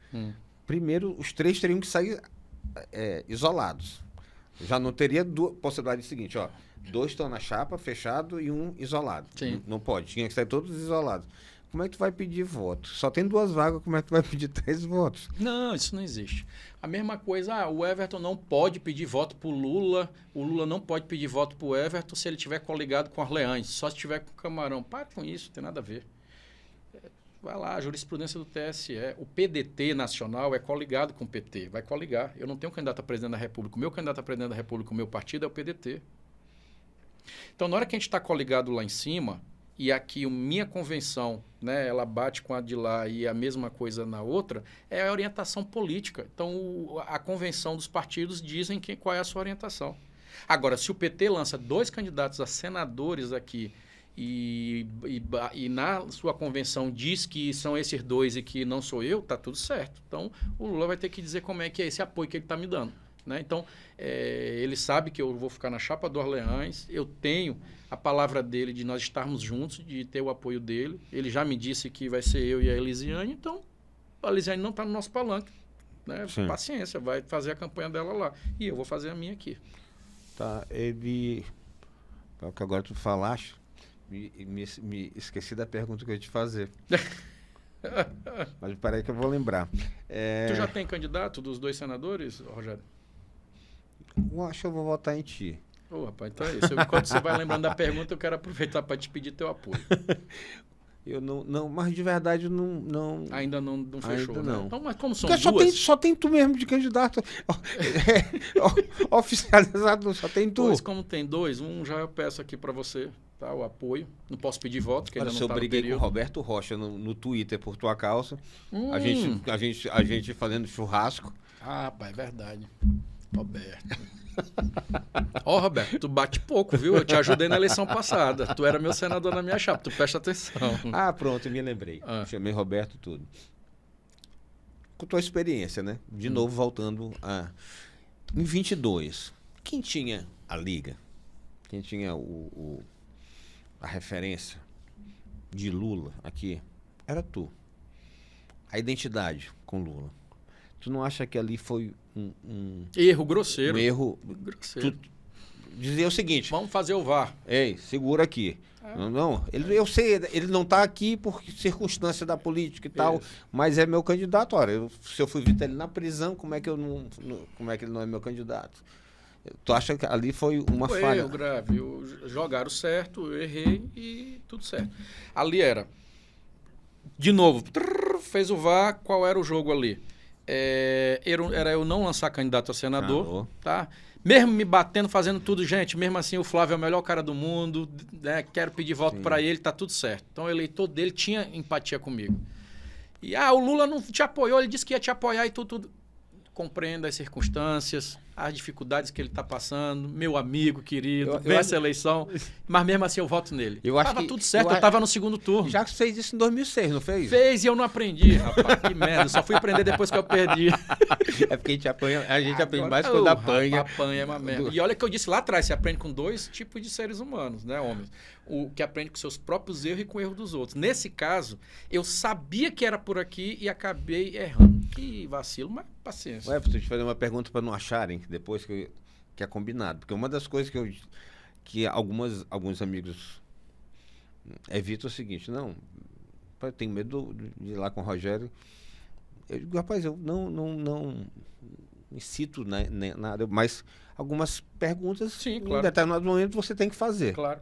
primeiro os 3 teriam que sair isolados. Já não teria possibilidade seguinte, 2 estão na chapa, fechado, e 1 isolado. Sim. Não pode, tinha que sair todos isolados. Como é que tu vai pedir voto? Só tem 2 vagas, como é que tu vai pedir 3 votos? Não, isso não existe. A mesma coisa, o Everton não pode pedir voto pro Lula, o Lula não pode pedir voto pro Everton se ele tiver coligado com Orleans, só se tiver com o Camarão. Para com isso, não tem nada a ver. Vai lá, a jurisprudência do TSE. O PDT nacional é coligado com o PT. Vai coligar. Eu não tenho candidato a presidente da República. O meu candidato a presidente da República, o meu partido, é o PDT. Então, na hora que a gente está coligado lá em cima, e aqui a minha convenção, né, ela bate com a de lá e a mesma coisa na outra, é a orientação política. Então, a convenção dos partidos dizem qual é a sua orientação. Agora, se o PT lança 2 candidatos a senadores aqui e na sua convenção diz que são esses 2 e que não sou eu, tá tudo certo. Então, o Lula vai ter que dizer como é que é esse apoio que ele está me dando. Né? Então, ele sabe que eu vou ficar na chapa do Orleans, eu tenho a palavra dele de nós estarmos juntos, de ter o apoio dele. Ele já me disse que vai ser eu e a Elisiane, então a Elisiane não está no nosso palanque. Né? Paciência, vai fazer a campanha dela lá. E eu vou fazer a minha aqui. Tá, ele... O que agora tu falaste, me esqueci da pergunta que eu ia te fazer. Mas peraí que eu vou lembrar. Tu já tem candidato dos 2 senadores, Rogério? Eu acho que eu vou votar em ti. Ô, rapaz, então é isso. Enquanto você vai lembrando da pergunta, eu quero aproveitar para te pedir teu apoio. Eu não, mas de verdade não. Ainda não fechou, ainda né? não. Então, mas como são porque duas... só tem tu mesmo de candidato. Oficializado, só tem tu. Pois, como tem 2, um já eu peço aqui para você, tá? O apoio. Não posso pedir voto, que ainda não eu tá no briguei período. com o Roberto Rocha no Twitter por tua causa. A gente fazendo churrasco. Ah, pai, é verdade. Roberto. Ó, Roberto, tu bate pouco, viu? Eu te ajudei na eleição passada. Tu era meu senador na minha chapa, tu presta atenção. Ah, pronto, eu me lembrei. Chamei Roberto tudo. Com tua experiência, né? De novo, voltando a... Em 22, quem tinha a liga? Quem tinha a referência de Lula aqui? Era tu. A identidade com Lula. Tu não acha que ali foi erro grosseiro. Um erro grosseiro. Tu dizia o seguinte... Vamos fazer o VAR. Ei, segura aqui. Não, eu sei, ele não está aqui por circunstância da política e tal, mas é meu candidato. Ora, se eu fui visto ele na prisão, como é que ele não é meu candidato? Tu acha que ali foi uma falha? Erro grave. Jogaram certo, eu errei e tudo certo. Ali era... De novo, fez o VAR, qual era o jogo ali? Era eu não lançar candidato a senador, tá? Mesmo me batendo, fazendo tudo, gente, mesmo assim o Flávio é o melhor cara do mundo, né? Quero pedir voto para ele, tá tudo certo. Então o eleitor dele tinha empatia comigo. E o Lula não te apoiou, ele disse que ia te apoiar e tudo. Compreendo as circunstâncias, as dificuldades que ele está passando, meu amigo querido, vence a eleição, mas mesmo assim eu voto nele. Tava tudo certo, eu estava no segundo turno. Já fez isso em 2006, não fez? Fez e eu não aprendi, rapaz, que merda, só fui aprender depois que eu perdi. É porque a gente aprende mais quando apanha. Apanha é uma merda. E olha que eu disse lá atrás, você aprende com 2 tipos de seres humanos, né, homens? O que aprende com seus próprios erros e com o erro dos outros. Nesse caso, eu sabia que era por aqui e acabei errando. Que vacilo, mas paciência. Ué, preciso te fazer uma pergunta para não acharem depois que é combinado. Porque uma das coisas que alguns amigos evitam é o seguinte, não, eu tenho medo de ir lá com o Rogério. Eu digo, rapaz, eu não incito nada, mas algumas perguntas, sim, em determinado momento, você tem que fazer. Claro.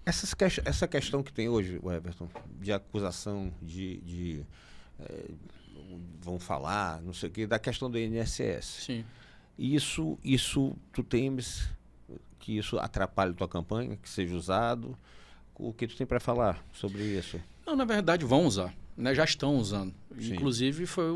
Essa questão que tem hoje, Everton, de acusação, vão falar, não sei o quê, da questão do INSS. Sim. Isso tu temes que isso atrapalhe tua campanha, que seja usado? O que tu tem para falar sobre isso? Não, na verdade, vão usar. Né, já estão usando. Sim. Inclusive, foi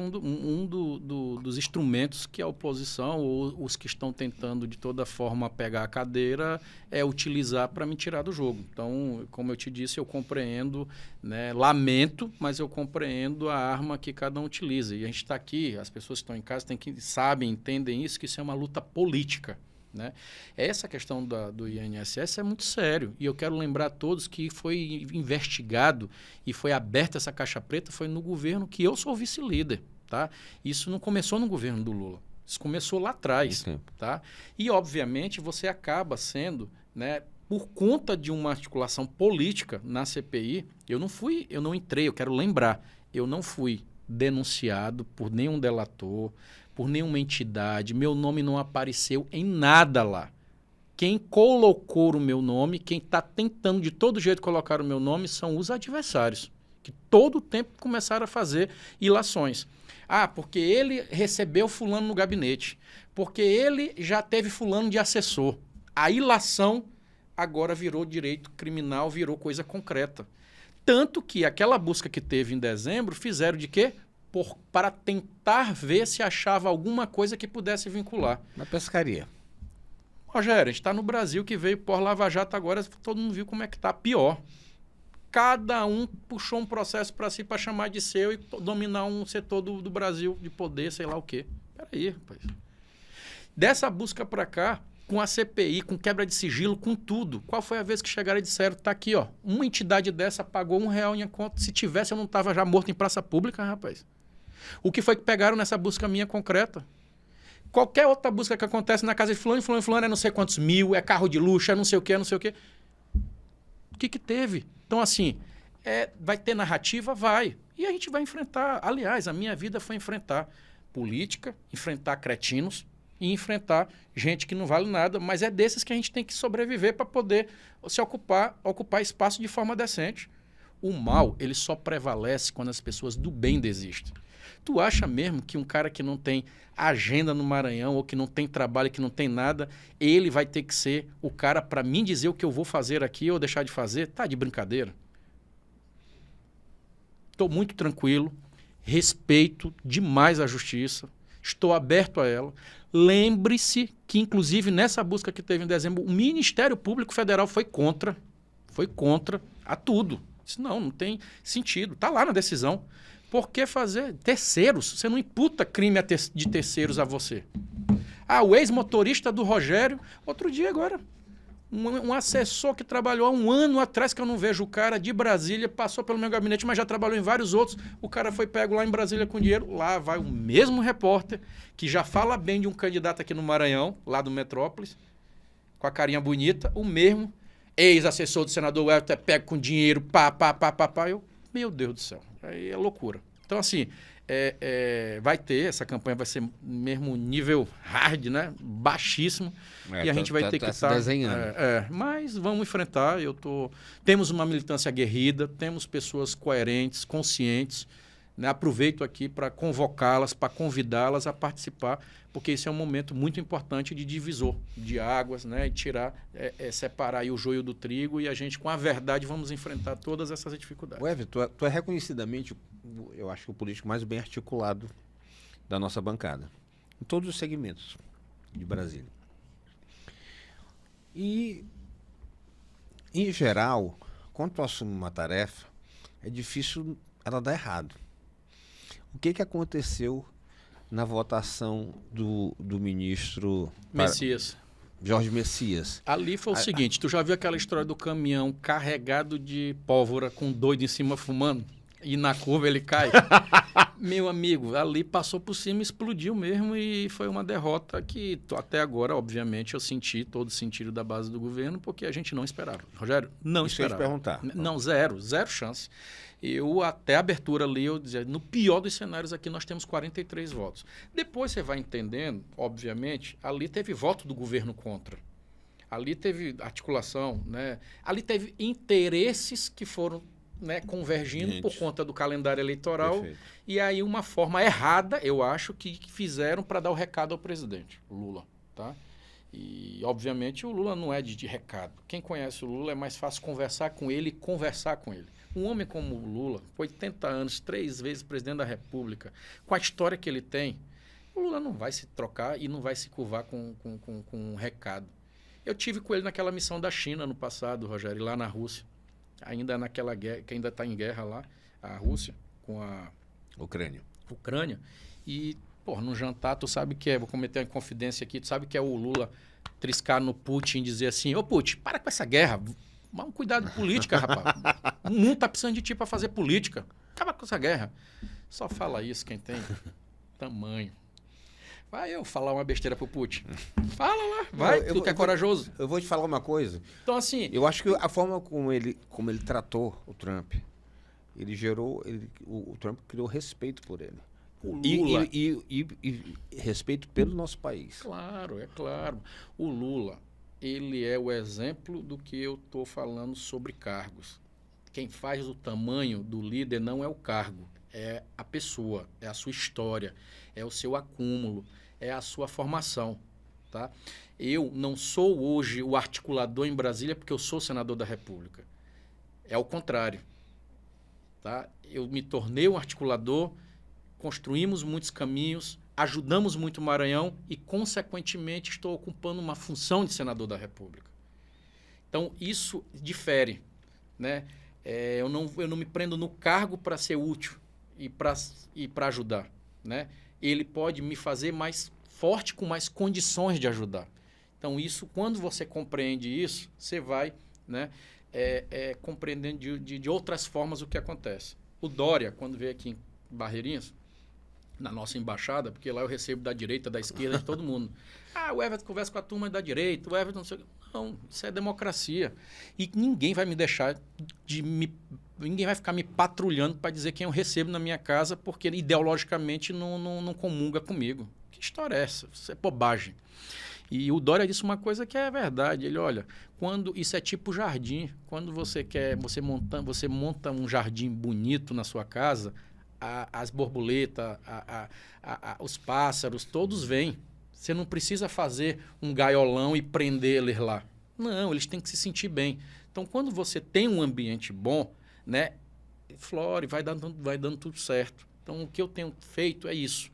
dos instrumentos que a oposição, ou os que estão tentando de toda forma pegar a cadeira, utilizar para me tirar do jogo. Então, como eu te disse, eu compreendo, né, lamento, mas eu compreendo a arma que cada um utiliza. E a gente está aqui, as pessoas que estão em casa sabem, entendem isso, que isso é uma luta política. Né? Essa questão do INSS é muito sério e eu quero lembrar a todos que foi investigado e foi aberta essa caixa preta foi no governo que eu sou vice-líder, tá? Isso não começou no governo do Lula, isso começou lá atrás, tá? E obviamente você acaba sendo, né, por conta de uma articulação política na CPI, eu não entrei, eu quero lembrar, eu não fui denunciado por nenhum delator, por nenhuma entidade, meu nome não apareceu em nada lá. Quem colocou o meu nome, quem está tentando de todo jeito colocar o meu nome são os adversários, que todo o tempo começaram a fazer ilações. Porque ele recebeu fulano no gabinete, porque ele já teve fulano de assessor. A ilação agora virou direito criminal, virou coisa concreta. Tanto que aquela busca que teve em dezembro fizeram de quê? Para tentar ver se achava alguma coisa que pudesse vincular. Na pescaria. Rogério, a gente está no Brasil que veio por Lava Jato agora, todo mundo viu como é que está pior. Cada um puxou um processo para si para chamar de seu e dominar um setor do Brasil de poder, sei lá o quê. Peraí, rapaz. Dessa busca para cá, com a CPI, com quebra de sigilo, com tudo. Qual foi a vez que chegaram e disseram, tá aqui, ó, uma entidade dessa pagou R$1 em minha conta. Se tivesse, eu não estava já morto em praça pública, rapaz. O que foi que pegaram nessa busca minha concreta? Qualquer outra busca que acontece na casa de fulano, é não sei quantos mil, é carro de luxo, é não sei o quê, é não sei o quê. O que teve? Então, assim, vai ter narrativa? Vai. E a gente vai enfrentar. Aliás, a minha vida foi enfrentar política, enfrentar cretinos e enfrentar gente que não vale nada, mas é desses que a gente tem que sobreviver para poder se ocupar espaço de forma decente. O mal, ele só prevalece quando as pessoas do bem desistem. Tu acha mesmo que um cara que não tem agenda no Maranhão ou que não tem trabalho, que não tem nada, ele vai ter que ser o cara para mim dizer o que eu vou fazer aqui ou deixar de fazer? Tá de brincadeira. Estou muito tranquilo, respeito demais a justiça, estou aberto a ela. Lembre-se que, inclusive, nessa busca que teve em dezembro, o Ministério Público Federal foi contra a tudo. Disse, não tem sentido. Está lá na decisão. Por que fazer terceiros? Você não imputa crime de terceiros a você. Ah, o ex-motorista do Rogério, outro dia agora, um assessor que trabalhou há 1 ano atrás, que eu não vejo o cara, de Brasília, passou pelo meu gabinete, mas já trabalhou em vários outros. O cara foi pego lá em Brasília com dinheiro. Lá vai o mesmo repórter, que já fala bem de um candidato aqui no Maranhão, lá do Metrópolis, com a carinha bonita, o mesmo ex-assessor do senador Wellington é pego com dinheiro, pá. Eu, meu Deus do céu, aí é loucura. Então, assim, vai ter, essa campanha vai ser mesmo nível hard, né? Baixíssimo. E a gente vai ter que estar desenhando. Mas vamos enfrentar. Temos uma militância aguerrida, temos pessoas coerentes, conscientes. Né? Aproveito aqui para convocá-las, para convidá-las a participar, porque esse é um momento muito importante de divisor de águas, né? E tirar, separar aí o joio do trigo, e a gente, com a verdade, vamos enfrentar todas essas dificuldades. Everton, tu é reconhecidamente, eu acho que o político mais bem articulado da nossa bancada, em todos os segmentos de Brasília. E, em geral, quando tu assume uma tarefa, é difícil ela dar errado. O que aconteceu na votação do ministro Messias? Jorge Messias. Ali foi o seguinte, tu já viu aquela história do caminhão carregado de pólvora com um doido em cima fumando? E na curva ele cai? Meu amigo, ali passou por cima, explodiu mesmo, e foi uma derrota que até agora, obviamente, eu senti todo o sentido da base do governo, porque a gente não esperava. Rogério, não esperava. Deixa eu te perguntar. Não, zero chance. Eu, até a abertura ali, eu dizia, no pior dos cenários aqui, nós temos 43 votos. Depois você vai entendendo, obviamente, ali teve voto do governo contra. Ali teve articulação, né? Ali teve interesses que foram, né, convergindo por conta do calendário eleitoral. Perfeito. E aí uma forma errada, eu acho, que fizeram para dar o recado ao presidente, Lula. Tá? E, obviamente, o Lula não é de recado. Quem conhece o Lula é mais fácil conversar com ele e conversar com ele. Um homem como o Lula, 80 anos, 3 vezes presidente da República, com a história que ele tem, o Lula não vai se trocar e não vai se curvar com um recado. Eu tive com ele naquela missão da China no passado, Rogério, lá na Rússia. Ainda naquela guerra, que ainda está em guerra lá, a Rússia com a Ucrânia. E, no jantar, tu sabe que vou cometer uma confidência aqui, tu sabe que é o Lula triscar no Putin e dizer assim, ô Putin, para com essa guerra, vamos cuidar de política, rapaz. O mundo está precisando de ti para fazer política. Acaba com essa guerra. Só fala isso quem tem tamanho. Vai eu falar uma besteira pro Putin. Fala lá, vai, tu que é corajoso. Eu vou te falar uma coisa. Então, assim... Eu acho que a forma como ele tratou o Trump, o Trump criou respeito por ele. O Lula... E respeito pelo nosso país. Claro, é claro. O Lula, ele é o exemplo do que eu estou falando sobre cargos. Quem faz o tamanho do líder não é o cargo, é a pessoa, é a sua história, é o seu acúmulo, é a sua formação. tá? Eu não sou hoje o articulador em Brasília porque eu sou senador da República. É o contrário, tá? Eu me tornei um articulador, construímos muitos caminhos, ajudamos muito o Maranhão e, consequentemente, estou ocupando uma função de senador da República. Então, isso difere, né? Eu não me prendo no cargo para ser útil e para ajudar, né? Ele pode me fazer mais forte, com mais condições de ajudar. Então, isso, quando você compreende isso, você vai, né, compreendendo de outras formas o que acontece. O Dória, quando veio aqui em Barreirinhas, na nossa embaixada, porque lá eu recebo da direita, da esquerda, de todo mundo. O Everton conversa com a turma da direita, o Everton não sei o quê. Não, isso é democracia. E ninguém vai me deixar ninguém vai ficar me patrulhando para dizer quem eu recebo na minha casa, porque ideologicamente não comunga comigo. Que história é essa? Isso é bobagem. E o Dória disse uma coisa que é verdade. Ele, olha, isso é tipo jardim. Quando você monta um jardim bonito na sua casa, as borboletas, os pássaros, todos vêm. Você não precisa fazer um gaiolão e prender eles lá. Não, eles têm que se sentir bem. Então, quando você tem um ambiente bom, né, flore, vai dando tudo certo. Então, o que eu tenho feito é isso.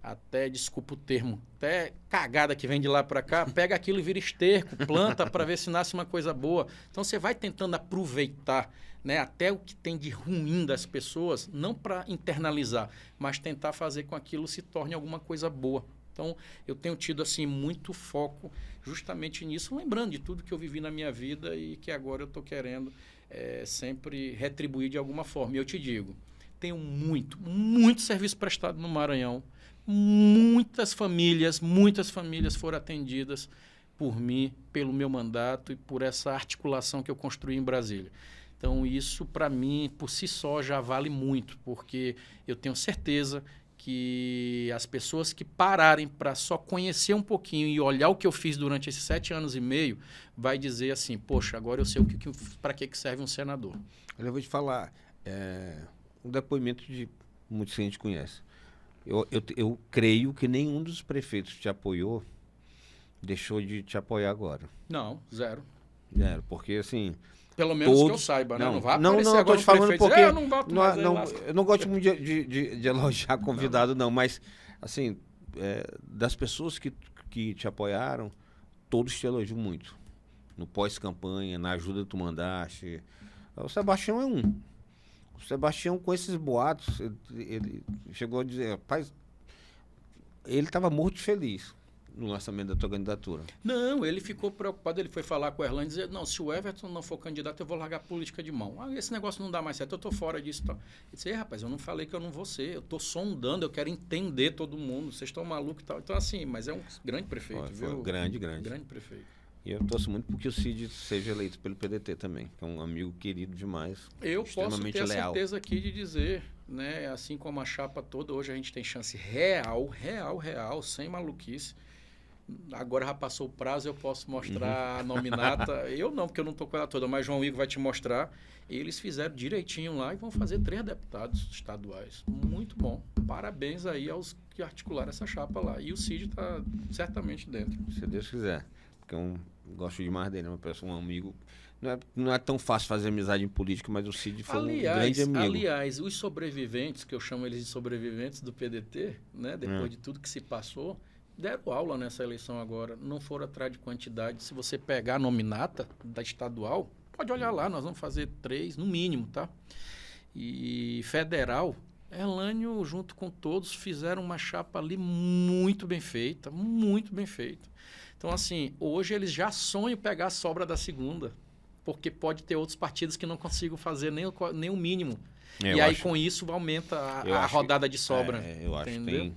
Até, desculpa o termo, até cagada que vem de lá para cá, pega aquilo e vira esterco, planta para ver se nasce uma coisa boa. Então, você vai tentando aproveitar, né, até o que tem de ruim das pessoas, não para internalizar, mas tentar fazer com que aquilo se torne alguma coisa boa. Então, eu tenho tido assim muito foco justamente nisso, lembrando de tudo que eu vivi na minha vida e que agora eu estou querendo sempre retribuir de alguma forma. E eu te digo, tenho muito serviço prestado no Maranhão. Muitas famílias foram atendidas por mim, pelo meu mandato e por essa articulação que eu construí em Brasília. Então, isso, para mim, por si só, já vale muito, porque eu tenho certeza que as pessoas que pararem para só conhecer um pouquinho e olhar o que eu fiz durante esses 7 anos e meio, vai dizer assim, poxa, agora eu sei para que serve um senador. Eu vou te falar, um depoimento de muitos que a gente conhece. Eu creio que nenhum dos prefeitos que te apoiou deixou de te apoiar agora. Não, zero. Zero, porque assim... Pelo menos que eu saiba, né? Não vai aparecer agora eu tô te falando porque eu não voto mais, eu não gosto muito de elogiar convidado, não, mas assim, das pessoas que te apoiaram, todos te elogiam muito. No pós-campanha, na ajuda que tu mandaste. O Sebastião é um. O Sebastião, com esses boatos, ele chegou a dizer, rapaz, ele estava morto de feliz no lançamento da tua candidatura. Não, ele ficou preocupado, ele foi falar com o Erlane e dizer, não, se o Everton não for candidato, eu vou largar a política de mão. Esse negócio não dá mais certo, eu estou fora disso. Tá. Ele disse, rapaz, eu não falei que eu não vou ser, eu estou sondando, eu quero entender todo mundo, vocês estão malucos e tal. Então, assim, mas é um grande prefeito, viu? Grande. Grande prefeito. E eu torço muito porque o Cid seja eleito pelo PDT também, que é um amigo querido demais. Eu posso ter leal. A certeza aqui de dizer, né, assim como a chapa toda, hoje a gente tem chance real, sem maluquice. Agora já passou o prazo, eu posso mostrar a nominata. Eu não, porque eu não estou com ela toda, mas João Igor vai te mostrar. Eles fizeram direitinho lá e vão fazer 3 deputados estaduais. Muito bom. Parabéns aí aos que articularam essa chapa lá. E o Cid está certamente dentro. Se Deus quiser. Porque eu gosto demais dele, uma pessoa, um amigo. Não é tão fácil fazer amizade em política, mas o Cid foi um grande amigo. Aliás, os sobreviventes, que eu chamo eles de sobreviventes do PDT, né, depois de tudo que se passou, deram aula nessa eleição agora, não foram atrás de quantidade. Se você pegar a nominata da estadual, pode olhar lá, nós vamos fazer 3 no mínimo, tá? E federal, Erlânio, junto com todos, fizeram uma chapa ali muito bem feita, muito bem feita. Então, assim, hoje eles já sonham pegar a sobra da segunda, porque pode ter outros partidos que não consigam fazer nem o mínimo. E aí, com isso, aumenta a rodada de sobra. Eu acho que tem...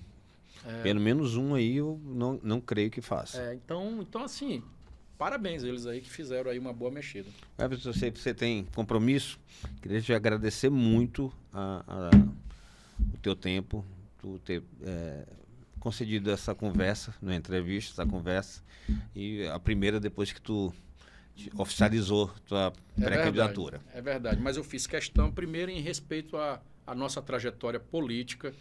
Pelo menos um aí eu não creio que faça. Então, assim, parabéns eles aí que fizeram aí uma boa mexida. Everton, eu sei que você tem compromisso. Queria te agradecer muito o teu tempo, tu ter concedido essa conversa, na entrevista, essa conversa. E a primeira depois que tu oficializou tua pré-candidatura. É verdade, mas eu fiz questão primeiro em respeito à nossa trajetória política.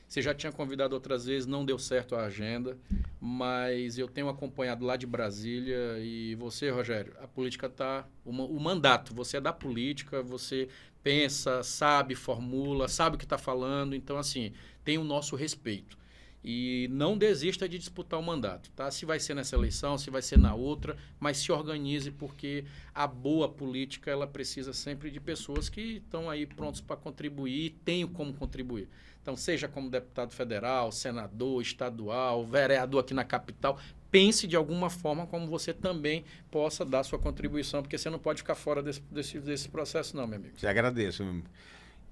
Você já tinha convidado outras vezes, não deu certo a agenda, mas eu tenho acompanhado lá de Brasília. E você, Rogério, a política está... O mandato, você é da política, você pensa, sabe, formula, sabe o que está falando. Então, assim, tem o nosso respeito. E não desista de disputar o mandato, tá? Se vai ser nessa eleição, se vai ser na outra, mas se organize, porque a boa política, ela precisa sempre de pessoas que estão aí prontos para contribuir e tenham como contribuir. Então, seja como deputado federal, senador, estadual, vereador aqui na capital, pense de alguma forma como você também possa dar sua contribuição, porque você não pode ficar fora desse processo não, meu amigo. Te agradeço, meu amigo.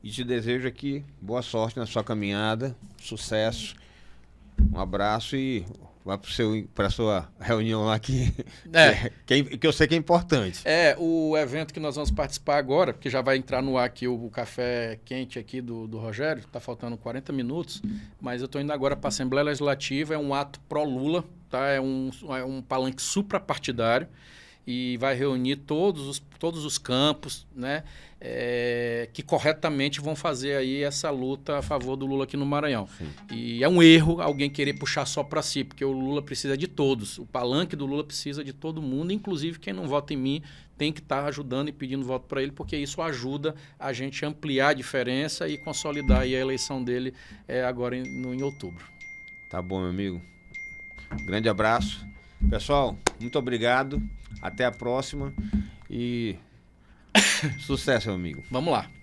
E te desejo aqui boa sorte na sua caminhada, sucesso. Um abraço e vai para a sua reunião lá que eu sei que é importante. O evento que nós vamos participar agora, porque já vai entrar no ar aqui o café quente aqui do Rogério, está faltando 40 minutos, mas eu estou indo agora para a Assembleia Legislativa, é um ato pró-Lula, tá? É um palanque suprapartidário e vai reunir todos os campos, né? Que corretamente vão fazer aí essa luta a favor do Lula aqui no Maranhão. Sim. E é um erro alguém querer puxar só para si, porque o Lula precisa de todos. O palanque do Lula precisa de todo mundo, inclusive quem não vota em mim tem que estar ajudando e pedindo voto para ele, porque isso ajuda a gente a ampliar a diferença e consolidar aí a eleição dele agora em outubro. Tá bom, meu amigo. Grande abraço. Pessoal, muito obrigado. Até a próxima e sucesso, meu amigo. Vamos lá.